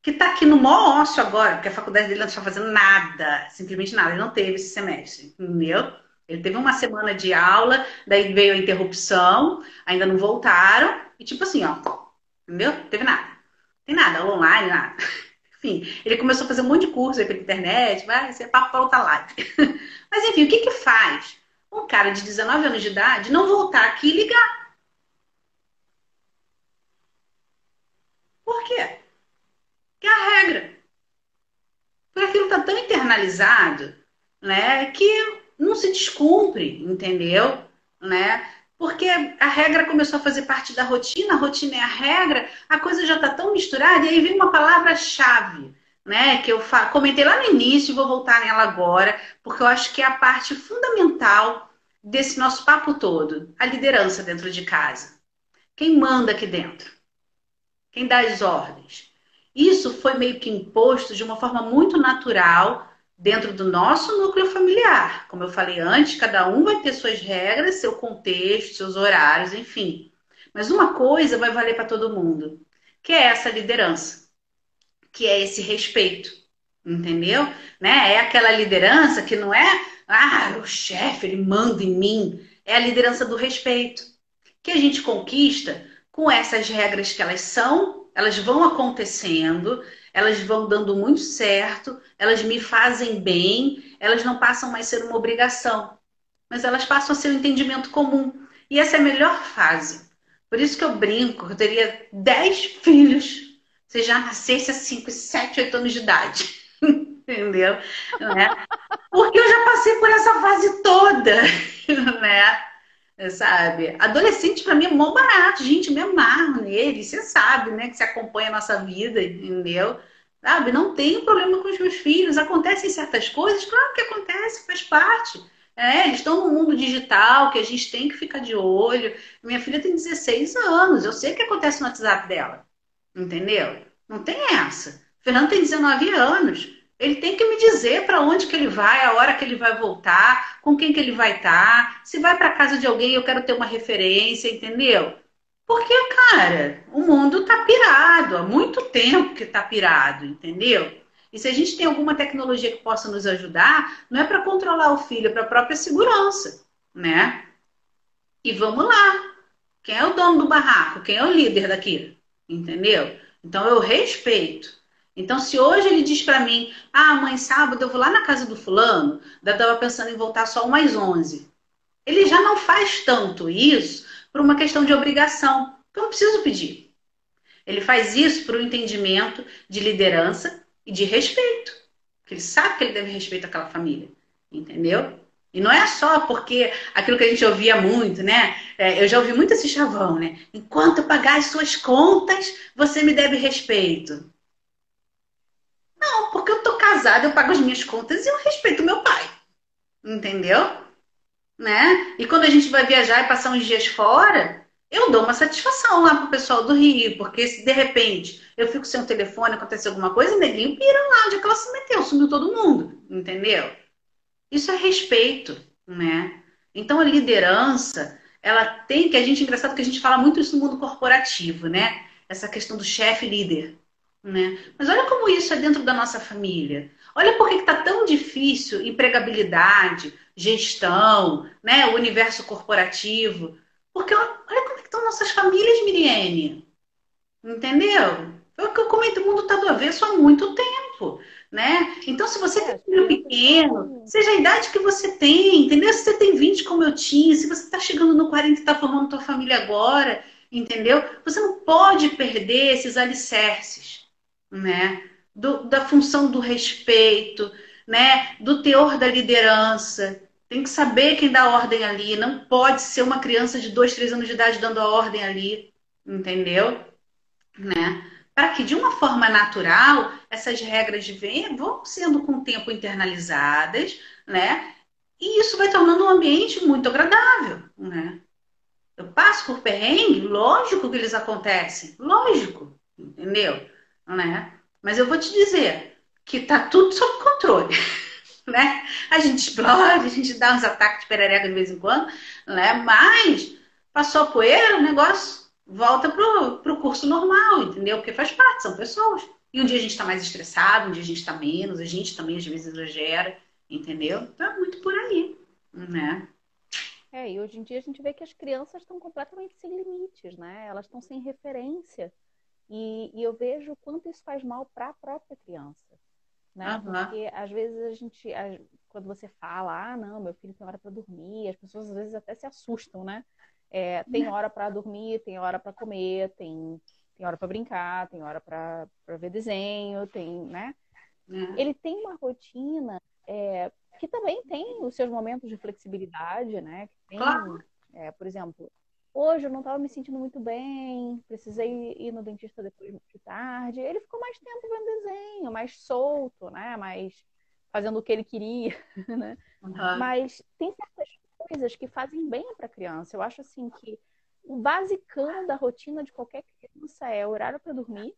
que está aqui no maior ócio agora, porque a faculdade dele não está fazendo nada, simplesmente nada, ele não teve esse semestre, entendeu? Ele teve uma semana de aula, daí veio a interrupção, ainda não voltaram, e tipo assim, ó, entendeu? Teve nada. Tem nada, aula online, nada. Enfim, ele começou a fazer um monte de curso aí pela internet, vai ser papo para outra live. Mas enfim, o que que faz um cara de 19 anos de idade não voltar aqui e ligar? Por quê? Que é a regra. Porque aquilo está tão internalizado, né, que não se descumpre, entendeu? Né? Porque a regra começou a fazer parte da rotina, a rotina é a regra, a coisa já está tão misturada, e aí vem uma palavra-chave, né, que eu comentei lá no início e vou voltar nela agora, porque eu acho que é a parte fundamental desse nosso papo todo, a liderança dentro de casa. Quem manda aqui dentro? Quem dá as ordens? Isso foi meio que imposto de uma forma muito natural dentro do nosso núcleo familiar. Como eu falei antes, cada um vai ter suas regras, seu contexto, seus horários, enfim. Mas uma coisa vai valer para todo mundo, que é essa liderança, que é esse respeito, entendeu? Né? É aquela liderança que não é, o chefe, ele manda em mim. É a liderança do respeito, que a gente conquista com essas regras que elas são, elas vão acontecendo, elas vão dando muito certo, elas me fazem bem, elas não passam mais a ser uma obrigação, mas elas passam a ser um entendimento comum. E essa é a melhor fase. Por isso que eu brinco, eu teria 10 filhos se já nascesse a 5, 7, 8 anos de idade. Entendeu? Né? Porque eu já passei por essa fase toda, né? Sabe? Adolescente para mim é mó barato, gente, eu me amarro nele, você sabe, né, que você acompanha a nossa vida, entendeu? Sabe? Não tenho problema com os meus filhos, acontecem certas coisas, claro que acontece, faz parte. É, eles estão no mundo digital, que a gente tem que ficar de olho. Minha filha tem 16 anos, eu sei o que acontece no WhatsApp dela, entendeu? Não tem essa. O Fernando tem 19 anos. Ele tem que me dizer para onde que ele vai, a hora que ele vai voltar, com quem que ele vai estar. Se vai para casa de alguém, eu quero ter uma referência, entendeu? Porque, cara, o mundo tá pirado, há muito tempo que tá pirado, entendeu? E se a gente tem alguma tecnologia que possa nos ajudar, não é para controlar o filho, é para a própria segurança, né? E vamos lá. Quem é o dono do barraco? Quem é o líder daqui? Entendeu? Então eu respeito. Então, se hoje ele diz pra mim, mãe, sábado eu vou lá na casa do fulano, eu tava pensando em voltar só umas 11. Ele já não faz tanto isso por uma questão de obrigação, que eu não preciso pedir. Ele faz isso por um entendimento de liderança e de respeito. Porque ele sabe que ele deve respeito àquela família. Entendeu? E não é só porque aquilo que a gente ouvia muito, né? Eu já ouvi muito esse chavão, né? Enquanto eu pagar as suas contas, você me deve respeito. Não, porque eu tô casada, eu pago as minhas contas e eu respeito meu pai. Entendeu? Né? E quando a gente vai viajar e passar uns dias fora, eu dou uma satisfação lá pro pessoal do Rio, porque se de repente eu fico sem o telefone, acontece alguma coisa, o neguinho pira lá onde é que ela se meteu, sumiu todo mundo, entendeu? Isso é respeito, né? Então a liderança, ela tem que, a gente, engraçado que a gente fala muito isso no mundo corporativo, né? Essa questão do chefe líder, né? Mas olha como isso é dentro da nossa família. Olha por que está tão difícil empregabilidade, gestão, né? O universo corporativo. Porque olha como é que estão nossas famílias, Miriene. Entendeu? É o que eu comento, o mundo está do avesso há muito tempo, né? Então, se você tem um filho pequeno, seja a idade que você tem, entendeu? Se você tem 20 como eu tinha, se você está chegando no 40 e está formando tua família agora, entendeu? Você não pode perder esses alicerces, né? Da função do respeito, né? Do teor da liderança. Tem que saber quem dá ordem ali. Não pode ser uma criança de 2, 3 anos de idade dando a ordem ali, entendeu? Né? Para que, de uma forma natural, essas regras vão sendo com o tempo internalizadas, né? E isso vai tornando um ambiente muito agradável, né? Eu passo por perrengue, lógico que eles acontecem, lógico, entendeu? Né? Mas eu vou te dizer que tá tudo sob controle, né? A gente explode, a gente dá uns ataques de perereca de vez em quando, né? Mas passou a poeira, o negócio volta pro curso normal, entendeu? Porque faz parte, são pessoas. E um dia a gente está mais estressado, um dia a gente está menos, a gente também às vezes exagera, entendeu? Então é muito por aí, né? E hoje em dia a gente vê que as crianças estão completamente sem limites, né? Elas estão sem referência. E eu vejo o quanto isso faz mal para a própria criança, né? Uhum. Porque às vezes quando você fala, não, meu filho tem hora para dormir, as pessoas às vezes até se assustam, né? Tem hora para dormir, tem hora para comer, tem hora para brincar, tem hora para ver desenho, né? Ele tem uma rotina que também tem os seus momentos de flexibilidade, né? Claro. Por exemplo, hoje eu não estava me sentindo muito bem, precisei ir no dentista depois de tarde. Ele ficou mais tempo vendo desenho, mais solto, né? Mais fazendo o que ele queria, né? Uhum. Mas tem certas coisas que fazem bem para a criança. Eu acho assim que o basicão da rotina de qualquer criança é horário para dormir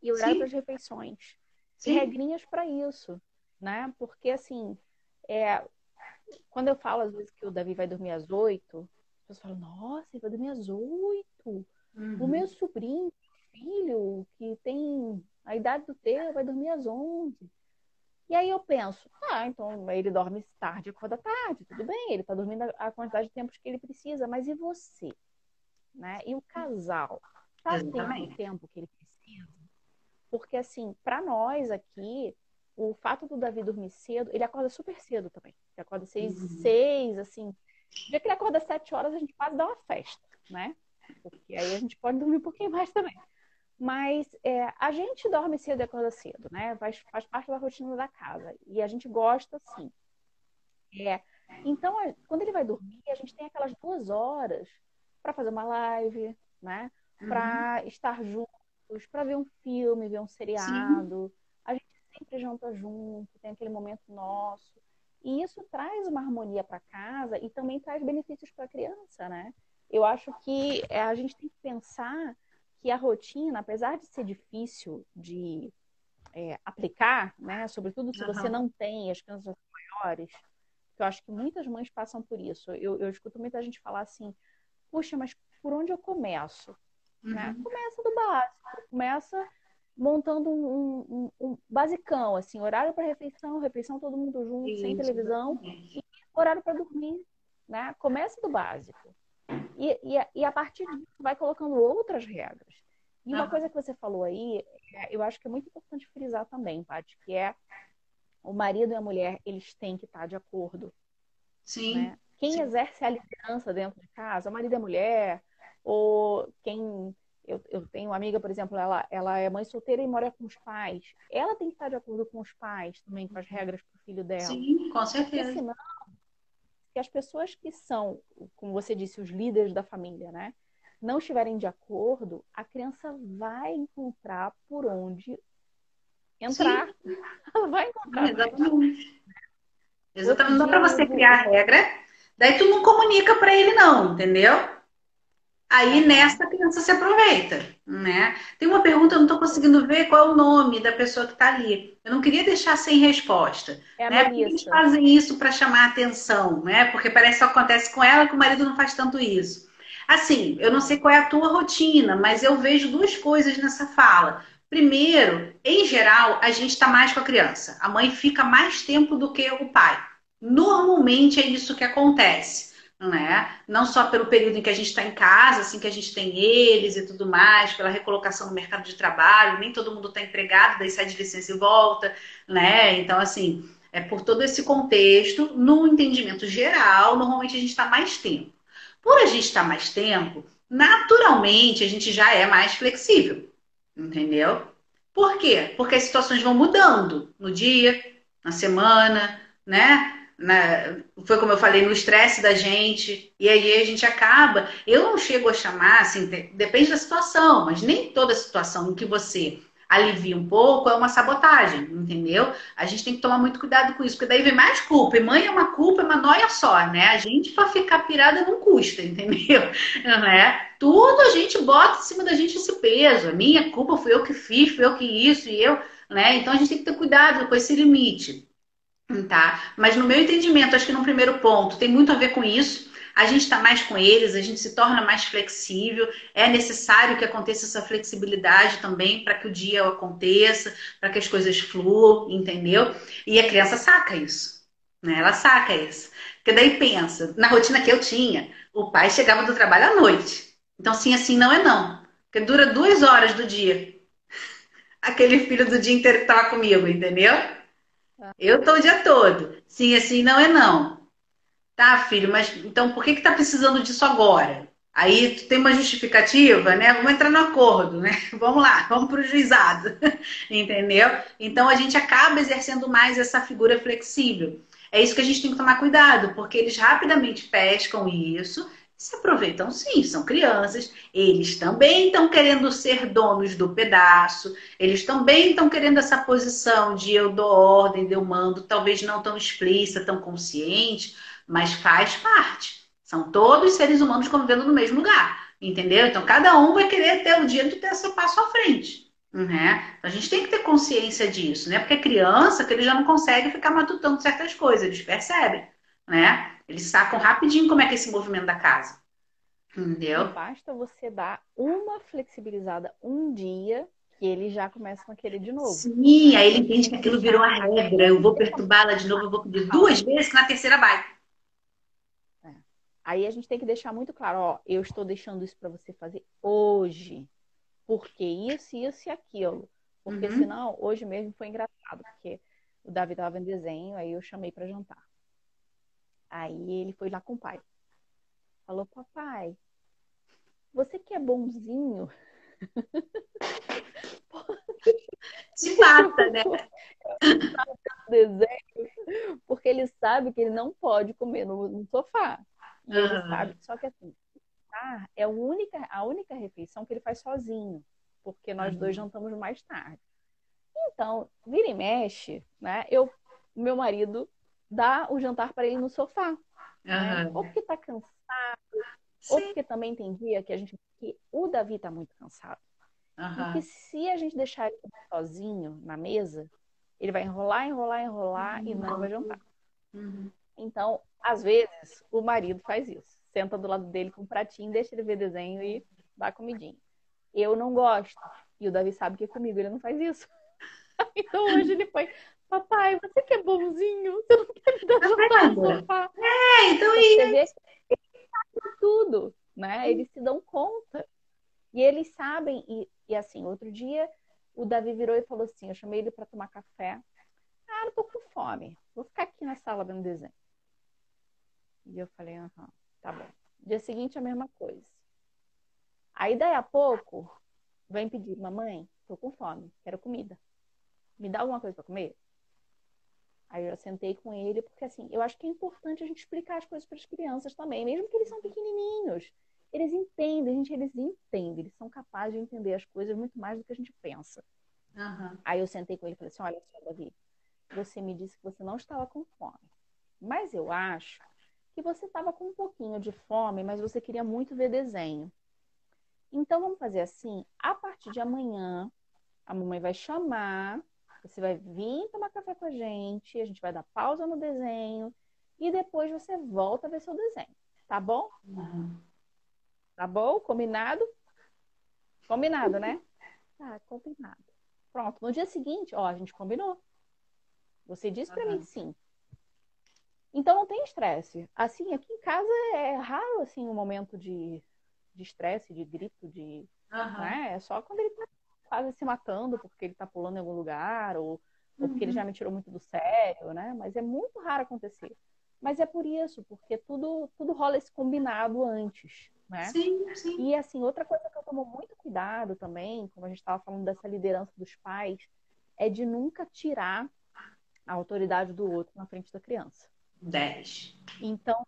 e horário para as refeições. Sim. E regrinhas para isso, né? Porque assim, quando eu falo às vezes que o Davi vai dormir às 8, as pessoas falam, nossa, ele vai dormir às 8. Uhum. O meu sobrinho, filho, que tem a idade do teu, vai dormir às 11. E aí eu penso, então ele dorme tarde, acorda tarde, tudo bem, ele tá dormindo a quantidade de tempos que ele precisa, mas e você? Né? E o casal? Tá tendo o tempo que ele precisa? Porque assim, para nós aqui, o fato do Davi dormir cedo, ele acorda super cedo também. Ele acorda 6, assim. O dia que ele acorda 7 horas, a gente quase dá uma festa, né? Porque aí a gente pode dormir um pouquinho mais também. Mas a gente dorme cedo e acorda cedo, né? Faz parte da rotina da casa. E a gente gosta, sim. Então, quando ele vai dormir, a gente tem aquelas 2 horas para fazer uma live, né? Para estar juntos, para ver um filme, ver um seriado. Sim. A gente sempre janta junto, tem aquele momento nosso. E isso traz uma harmonia para casa e também traz benefícios para a criança, né? Eu acho que a gente tem que pensar que a rotina, apesar de ser difícil de aplicar, né? Sobretudo se você não tem as crianças maiores, eu acho que muitas mães passam por isso. Eu escuto muita gente falar assim, puxa, mas por onde eu começo? Né? Começa do básico, começa montando um basicão, assim, horário para refeição todo mundo junto, sem televisão, e horário para dormir, né? Começa do básico. E a partir disso vai colocando outras regras. E uma coisa que você falou aí, eu acho que é muito importante frisar também, Paty, que o marido e a mulher, eles têm que estar de acordo. Sim. Né? Quem exerce a liderança dentro de casa, o marido e a mulher, ou quem... Eu tenho uma amiga, por exemplo, ela é mãe solteira e mora com os pais. Ela tem que estar de acordo com os pais também, com as regras para o filho dela. Sim, com certeza. Porque senão, se as pessoas que são, como você disse, os líderes da família, né, não estiverem de acordo, a criança vai encontrar por onde entrar. Ela vai encontrar. Exatamente. Exatamente. Não dá para você criar regra, daí tu não comunica para ele não, entendeu? Aí nessa a criança se aproveita, né? Tem uma pergunta, eu não estou conseguindo ver qual é o nome da pessoa que está ali. Eu não queria deixar sem resposta. Né? Porque eles fazem isso para chamar a atenção, né? Porque parece que só acontece com ela que o marido não faz tanto isso. Assim, eu não sei qual é a tua rotina, mas eu vejo 2 coisas nessa fala. Primeiro, em geral, a gente está mais com a criança. A mãe fica mais tempo do que o pai. Normalmente é isso que acontece. Né? Não só pelo período em que a gente está em casa, assim que a gente tem eles e tudo mais, pela recolocação no mercado de trabalho, nem todo mundo está empregado, daí sai de licença e volta, né? Então, assim, por todo esse contexto, no entendimento geral, normalmente a gente está mais tempo. Por a gente estar mais tempo, naturalmente a gente já é mais flexível, entendeu? Por quê? Porque as situações vão mudando no dia, na semana, né? Foi como eu falei, no estresse da gente, e aí a gente acaba. Eu não chego a chamar, assim, depende da situação, mas nem toda situação em que você alivia um pouco é uma sabotagem, entendeu? A gente tem que tomar muito cuidado com isso, porque daí vem mais culpa, e mãe é uma culpa, é uma noia só, né? A gente, pra ficar pirada, não custa, entendeu? Né? Tudo a gente bota em cima da gente esse peso. A minha culpa, fui eu que fiz, fui eu que isso, e eu, né? Então a gente tem que ter cuidado com esse limite. Tá? Mas no meu entendimento, acho que no primeiro ponto tem muito a ver com isso. A gente está mais com eles, a gente se torna mais flexível. É necessário que aconteça essa flexibilidade também para que o dia aconteça, para que as coisas fluam, entendeu? E a criança saca isso, né? Ela saca isso. Porque daí pensa, na rotina que eu tinha, o pai chegava do trabalho à noite. Então, sim, assim não é não. Porque dura 2 horas do dia. Aquele filho do dia inteiro que estava comigo, entendeu? Eu tô o dia todo. Sim, assim não é não. Tá, filho, mas então por que que tá precisando disso agora? Aí tu tem uma justificativa, né? Vamos entrar no acordo, né? Vamos lá, vamos pro juizado. Entendeu? Então a gente acaba exercendo mais essa figura flexível. É isso que a gente tem que tomar cuidado, porque eles rapidamente pescam isso e se aproveitam sim, são crianças, eles também estão querendo ser donos do pedaço, eles também estão querendo essa posição de eu dou ordem, eu mando, talvez não tão explícita, tão consciente, mas faz parte. São todos seres humanos convivendo no mesmo lugar, entendeu? Então cada um vai querer ter o direito de ter seu passo à frente. Né? A gente tem que ter consciência disso, né? Porque é criança que ele já não consegue ficar matutando certas coisas, eles percebem, né? Eles sacam rapidinho como é que é esse movimento da casa, E entendeu? basta você dar uma flexibilizada um dia que eles já começam a querer de novo, Sim, né? aí Então ele a gente entende tem que que aquilo virou deixar a a regra, eu vou criança perturbá-la de novo, eu vou pedir calma. 2 vezes, que na terceira vai. É. Aí a gente tem que deixar muito claro, ó, eu estou deixando isso para você fazer hoje, porque isso e aquilo. Porque Uhum. senão, hoje mesmo foi engraçado, porque o Davi estava vendo desenho, aí eu chamei para jantar. Aí ele foi lá com o pai. Falou, papai, você que é bonzinho, Se mata, né? desenho, porque ele sabe que ele não pode comer no sofá. E ele sabe, Uhum. só que assim, é a única refeição que ele faz sozinho, porque nós dois Uhum. jantamos mais tarde. Então, vira e mexe, né? Meu marido dá o jantar para ele no sofá, né? Ou Uhum. porque tá cansado, ou Sim. porque também tem dia que o Davi tá muito cansado. E que Uhum. se a gente deixar ele sozinho na mesa, ele vai enrolar, enrolar, enrolar e não vai jantar. Uhum. Então, às vezes, o marido faz isso. Senta do lado dele com um pratinho, deixa ele ver desenho e dá comidinha. Eu não gosto. E o Davi sabe que é comigo ele não faz isso. Então hoje ele foi, papai, você que é bonzinho, você não quer me dar Tá jantar no vendo? sofá? É, então Pra você aí. ver tudo, né? Eles se dão conta. E eles sabem, e assim, outro dia o Davi virou e falou assim: eu chamei ele para tomar café. Ah, eu tô com fome. Vou ficar aqui na sala vendo desenho. E eu falei, aham, tá bom. Dia seguinte, a mesma coisa. Aí, daí a pouco, vem pedir, mamãe, tô com fome, quero comida. Me dá alguma coisa para comer? Aí eu sentei com ele, porque assim, eu acho que é importante a gente explicar as coisas para as crianças também, mesmo que eles são pequenininhos. Eles entendem, gente, eles entendem, eles são capazes de entender as coisas muito mais do que a gente pensa. Uhum. Aí eu sentei com ele e falei assim: olha só, Davi, você me disse que você não estava com fome, mas eu acho que você estava com um pouquinho de fome, mas você queria muito ver desenho. Então vamos fazer assim: a partir de amanhã, a mamãe vai chamar, você vai vir tomar café com a gente vai dar pausa no desenho e depois você volta a ver seu desenho. Tá bom? Uhum. Tá bom? Combinado? Combinado, né? Tá, combinado. Pronto. No dia seguinte, ó, a gente combinou. Você disse pra mim que Uhum. sim. Então não tem estresse. Assim, aqui em casa é raro assim um momento de estresse, de grito, de, Uhum. né? É só quando ele tá quase se matando porque ele tá pulando em algum lugar ou porque ele já Uhum. me tirou muito do sério, né? Mas é muito raro acontecer. Mas é por isso, porque tudo rola esse combinado antes, né? Sim, sim. E assim, outra coisa que eu tomo muito cuidado também, como a gente estava falando dessa liderança dos pais, é de nunca tirar a autoridade do outro na frente da criança. 10. Então,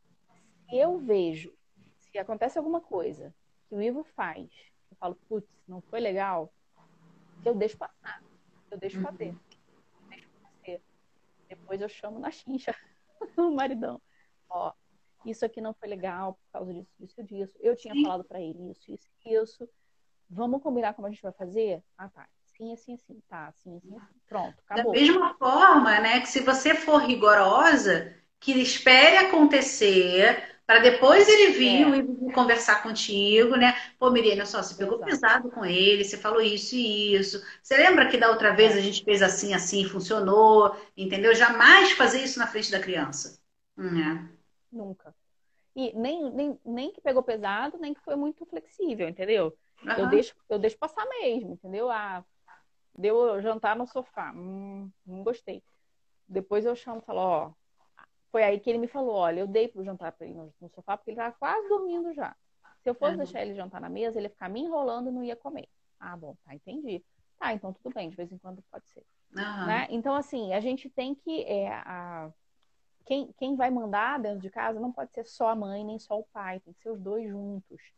se eu vejo, se acontece alguma coisa que o Ivo faz, eu falo, putz, não foi legal, eu deixo passar, eu deixo fazer, eu deixo acontecer. Depois eu chamo na chincha o maridão. Ó, isso aqui não foi legal por causa disso, disso, disso. Eu tinha Sim. falado pra ele isso, isso, isso. Vamos combinar como a gente vai fazer? Ah, tá. Sim, assim, assim. Tá, assim, assim, assim. Pronto, Da acabou. mesma forma, né, que se você for rigorosa, que espere acontecer para depois ele vir e conversar contigo, né? Pô, Miriam, só, você pegou Exato. pesado com ele, você falou isso e isso. Você lembra que da outra vez a gente fez assim, assim, funcionou, entendeu? Jamais fazer isso na frente da criança. Né? Nunca. E nem que pegou pesado, nem que foi muito flexível, entendeu? Aham. Eu deixo passar mesmo, entendeu? Ah, deu jantar no sofá. Não gostei. Depois eu chamo e falo, ó, foi aí que ele me falou, olha, eu dei pro jantar pra ele no sofá, porque ele tava quase dormindo já. Se eu fosse deixar ele jantar na mesa, ele ia ficar me enrolando e não ia comer. Ah, bom, tá, entendi. Tá, então tudo bem, de vez em quando pode ser. Aham. Né? Então, assim, a gente tem que. Quem vai mandar dentro de casa não pode ser só a mãe nem só o pai, tem que ser os dois juntos. E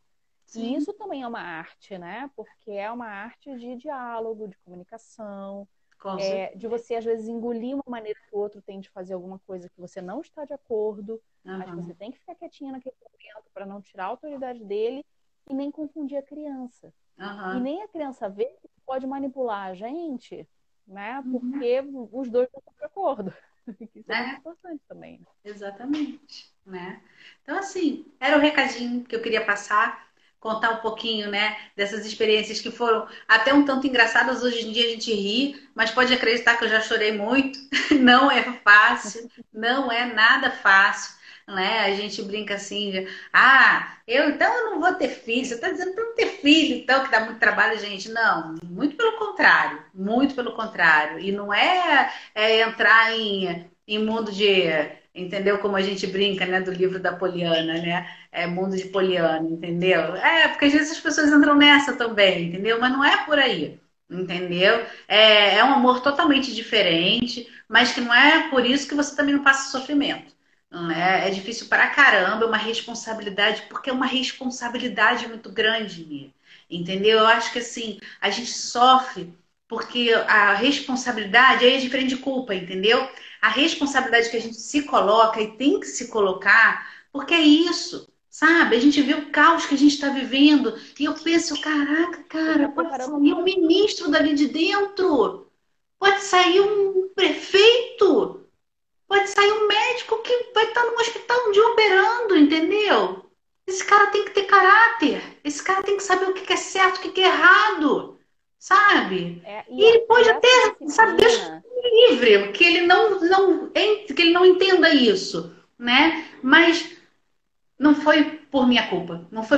Sim, isso também é uma arte, né? Porque é uma arte de diálogo, de comunicação, com certeza. de você, às vezes, engolir uma maneira que o outro tem de fazer alguma coisa que você não está de acordo, mas você Aham. tem que ficar quietinha naquele momento para não tirar a autoridade dele e nem confundir a criança. E Aham. nem a criança vê que pode manipular a gente, né? Uhum. Porque os dois não estão de acordo. Isso é muito É. importante também, né? Exatamente, né? Então, assim, era o recadinho que eu queria passar, contar um pouquinho, né, dessas experiências que foram até um tanto engraçadas. Hoje em dia a gente ri, mas pode acreditar que eu já chorei muito. Não é fácil, não é nada fácil, né? A gente brinca assim, eu então eu não vou ter filho. Você está dizendo para não ter filho, então, que dá muito trabalho, gente? Não, muito pelo contrário, muito pelo contrário. E não é entrar em mundo de, entendeu? Como a gente brinca, né, do livro da Poliana, né? É mundo de Poliana, entendeu? É, porque às vezes as pessoas entram nessa também, entendeu? Mas não é por aí, entendeu? É um amor totalmente diferente, mas que não é por isso que você também não passa sofrimento. Não é? É difícil pra caramba, é uma responsabilidade, porque é uma responsabilidade muito grande, Mia, entendeu? Eu acho que assim, a gente sofre porque a responsabilidade aí é diferente de culpa, entendeu? A responsabilidade que a gente se coloca e tem que se colocar, porque é isso, sabe? A gente vê o caos que a gente está vivendo e eu penso, caraca, Você cara, está pode preparando o sair um futuro. ministro dali de dentro, pode sair um prefeito, pode sair um médico que vai estar no hospital um dia operando, entendeu? Esse cara tem que ter caráter, esse cara tem que saber o que é certo, o que é errado, sabe? E ele E pode até, essa sabe, Deus disciplina, me livre, que ele que ele não entenda isso, né? Mas não foi por minha culpa, não foi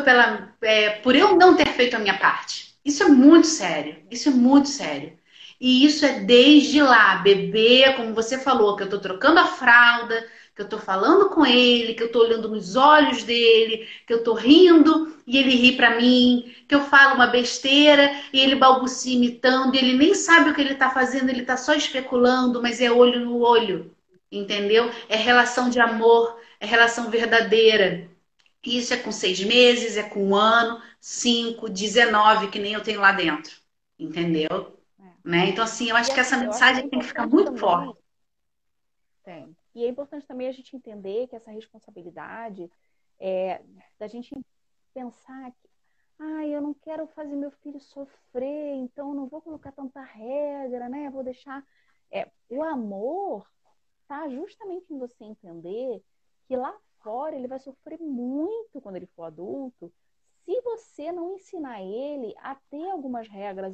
por eu não ter feito a minha parte. Isso é muito sério, isso é muito sério. E isso é desde lá, bebê, como você falou, que eu tô trocando a fralda, que eu tô falando com ele, que eu tô olhando nos olhos dele, que eu tô rindo e ele ri pra mim, que eu falo uma besteira e ele balbucia imitando, e ele nem sabe o que ele tá fazendo, ele tá só especulando, mas é olho no olho, entendeu? É relação de amor, é relação verdadeira. Isso é com 6 meses, é com 1 ano, 5, 19, que nem eu tenho lá dentro. Entendeu? né? Né? Então, assim, eu E acho que essa assim, eu acho que é mensagem tem que ficar importante muito também, forte. tem. E é importante também a gente entender que essa responsabilidade da gente pensar que, eu não quero fazer meu filho sofrer, então eu não vou colocar tanta regra, né? Vou deixar. O amor tá justamente em você entender que lá fora ele vai sofrer muito quando ele for adulto, se você não ensinar ele a ter algumas regras,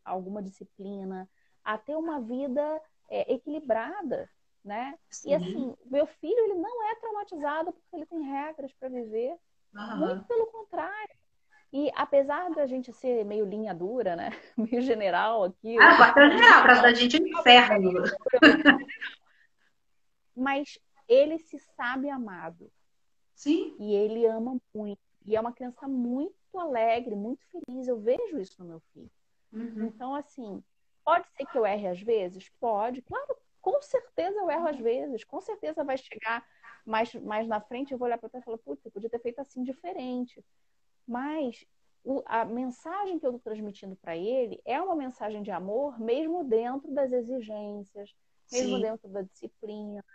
alguma disciplina, a ter uma vida equilibrada, né? E Sim. assim, meu filho ele não é traumatizado porque ele tem regras para viver, muito Aham. pelo contrário. E apesar da gente ser meio linha dura, né? Meio general aqui, Ah, quartel falando general, para general, da gente é um inferno. mas ele se sabe amado Sim. e ele ama muito. E é uma criança muito alegre, muito feliz. Eu vejo isso no meu filho. Uhum. Então, assim, pode ser que eu erre às vezes? Pode, claro, com certeza eu erro às vezes, com certeza vai chegar mais na frente, eu vou olhar para trás e falar, putz, eu podia ter feito assim diferente. Mas a mensagem que eu estou transmitindo para ele é uma mensagem de amor, mesmo dentro das exigências, mesmo Sim, dentro da disciplina,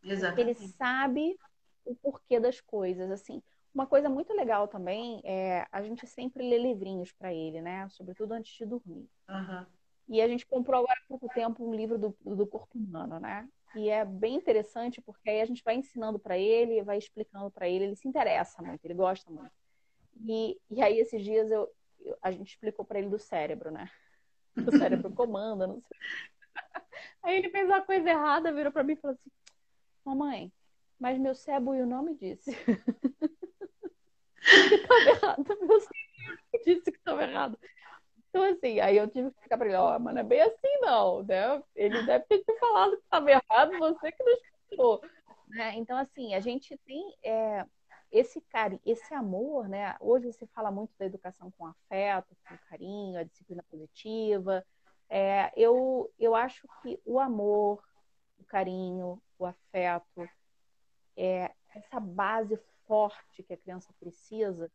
porque ele exatamente. sabe o porquê das coisas. Assim, uma coisa muito legal também é a gente sempre lê livrinhos para ele, né? Sobretudo antes de dormir. Aham. E a gente comprou agora há pouco tempo um livro do corpo humano, né? E é bem interessante porque aí a gente vai ensinando para ele, vai explicando para ele, ele se interessa muito, ele gosta muito. E aí esses dias a gente explicou para ele do cérebro, né? O cérebro comanda, não sei. Aí ele fez uma coisa errada, virou para mim e falou assim: mamãe, mas meu cérebro não me disse que estava errado. Meu cérebro disse que estava errado. Então, assim, aí eu tive que explicar pra ele, ó, mas não é bem assim, não, né? Ele deve ter te falado que estava errado, você que não explicou, né? Então, assim, a gente tem esse amor, né? Hoje se fala muito da educação com afeto, com carinho, a disciplina positiva. Eu acho que o amor, o carinho, o afeto, essa base forte que a criança precisa,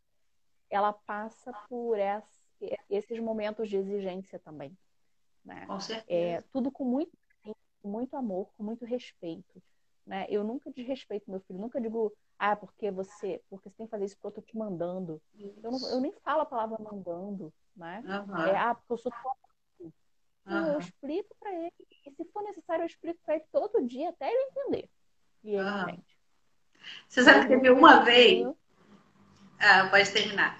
ela passa por esses momentos de exigência também, né? Com certeza. Tudo com muito carinho, com muito amor, com muito respeito, né? Eu nunca desrespeito meu filho, nunca digo, porque você tem que fazer isso porque eu tô te mandando. Eu Isso. nem falo a palavra mandando, né? Aham. Porque eu sou tua mãe. Não, eu Aham. explico para ele, e se for necessário, eu explico para ele todo dia até ele entender. E ele Aham. entende. Você sabe que Mesmo teve uma vez. piquitinho, Ah, pode terminar.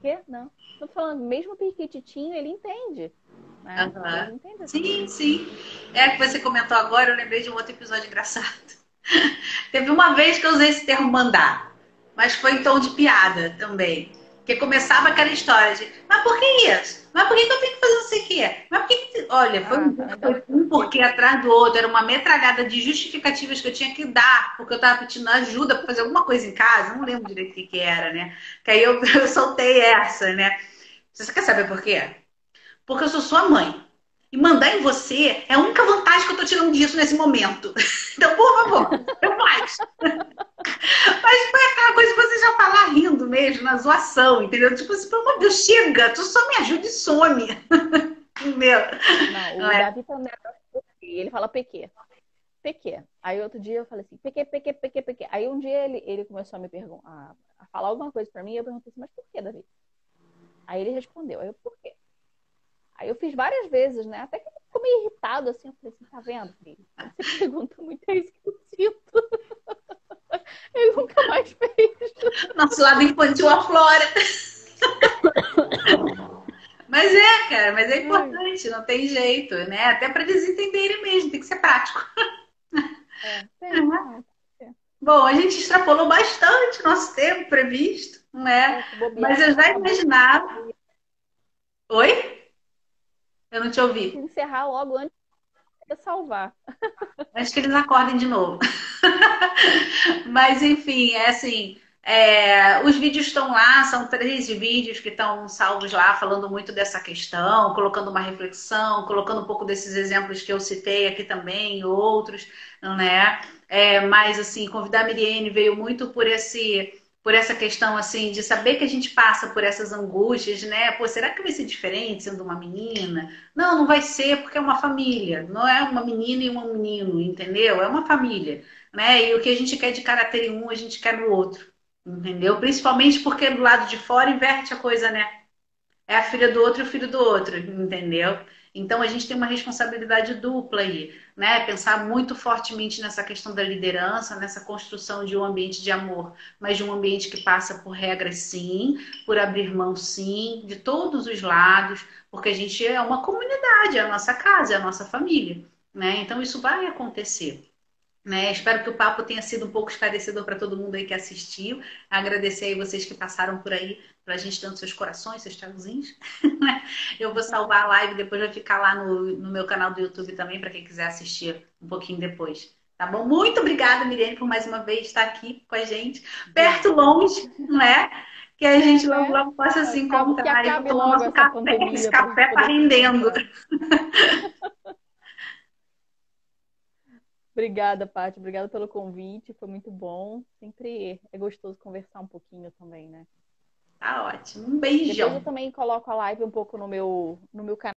que não. Tô falando, mesmo piquititinho, ele entende, né? Aham. Ele entende as coisas. Sim, sim. É que você comentou agora, eu lembrei de um outro episódio engraçado. Teve uma vez que eu usei esse termo mandar, mas foi em tom de piada também. Que começava aquela história de, mas por que isso? Mas por que eu tenho que fazer não sei o quê? Mas por que. Olha, Ah, tá, ainda foi um sei porquê como é. atrás do outro, era uma metralhada de justificativas que eu tinha que dar, porque eu estava pedindo ajuda para fazer alguma coisa em casa, não lembro direito o que era, né? Que aí eu soltei essa, né? Você quer saber por quê? Porque eu sou sua mãe. E mandar em você é a única vantagem que eu tô tirando disso nesse momento. Então, por favor, eu mais. Mas foi aquela coisa que você já falar rindo mesmo, na zoação, entendeu? Tipo assim, pelo amor de Deus, chega, tu só me ajuda e some. Meu, Não, não o é? Davi também ele fala PQ. PQ. Aí outro dia eu falei assim, PQ, PQ, PQ, PQ. Aí um dia ele começou a me perguntar, a falar alguma coisa pra mim, e eu perguntei assim, mas por que, Davi? Aí ele respondeu, aí eu, por quê? Aí eu fiz várias vezes, né? Até que ele ficou meio irritado, assim, eu falei assim, tá vendo, filho? Quando você pergunta muito, é isso que eu sinto. Ele nunca mais fez. Nosso lado infantil aflora. Mas é, cara, mas é Ai, importante, não tem jeito, né? Até para eles entenderem mesmo, tem que ser prático. tem, não. Bom, a gente extrapolou bastante nosso tempo previsto, não é? Se bobear, Mas a eu gente já acabou imaginava. Oi? Eu não te de ouvi. encerrar logo antes de salvar. Acho que eles acordem de novo. Mas, enfim, é assim. Os vídeos estão lá, são 13 vídeos que estão salvos lá, falando muito dessa questão, colocando uma reflexão, colocando um pouco desses exemplos que eu citei aqui também, outros, né? Mas, assim, convidar a Miriene veio muito por essa questão, assim, de saber que a gente passa por essas angústias, né? Pô, será que vai ser diferente sendo uma menina? Não, não vai ser, porque é uma família, não é uma menina e um menino, entendeu? É uma família, né? E o que a gente quer de caráter em um, a gente quer no outro, entendeu? Principalmente porque do lado de fora inverte a coisa, né? É a filha do outro e o filho do outro, entendeu? Então a gente tem uma responsabilidade dupla aí, né? Pensar muito fortemente nessa questão da liderança, nessa construção de um ambiente de amor, mas de um ambiente que passa por regras sim, por abrir mão sim, de todos os lados, porque a gente é uma comunidade, é a nossa casa, é a nossa família, né? Então isso vai acontecer. Né? Espero que o papo tenha sido um pouco esclarecedor para todo mundo aí que assistiu. Agradecer aí vocês que passaram por aí, para a gente dando seus corações, seus tchauzinhos. Eu vou salvar a live, depois vai ficar lá no meu canal do YouTube também, para quem quiser assistir um pouquinho depois. Tá bom? Muito obrigada, Miriane, por mais uma vez estar aqui com a gente, De perto, nada. longe, né? Que a gente logo, Né? logo possa se Que encontrar e acabe tomar logo nosso essa café, que esse pandemia para a gente café tá poder se rendendo. encontrar. Obrigada, Paty. Obrigada pelo convite. Foi muito bom. Sempre é gostoso conversar um pouquinho também, né? Tá ótimo. Um Depois eu beijão. também coloco a live um pouco no meu canal.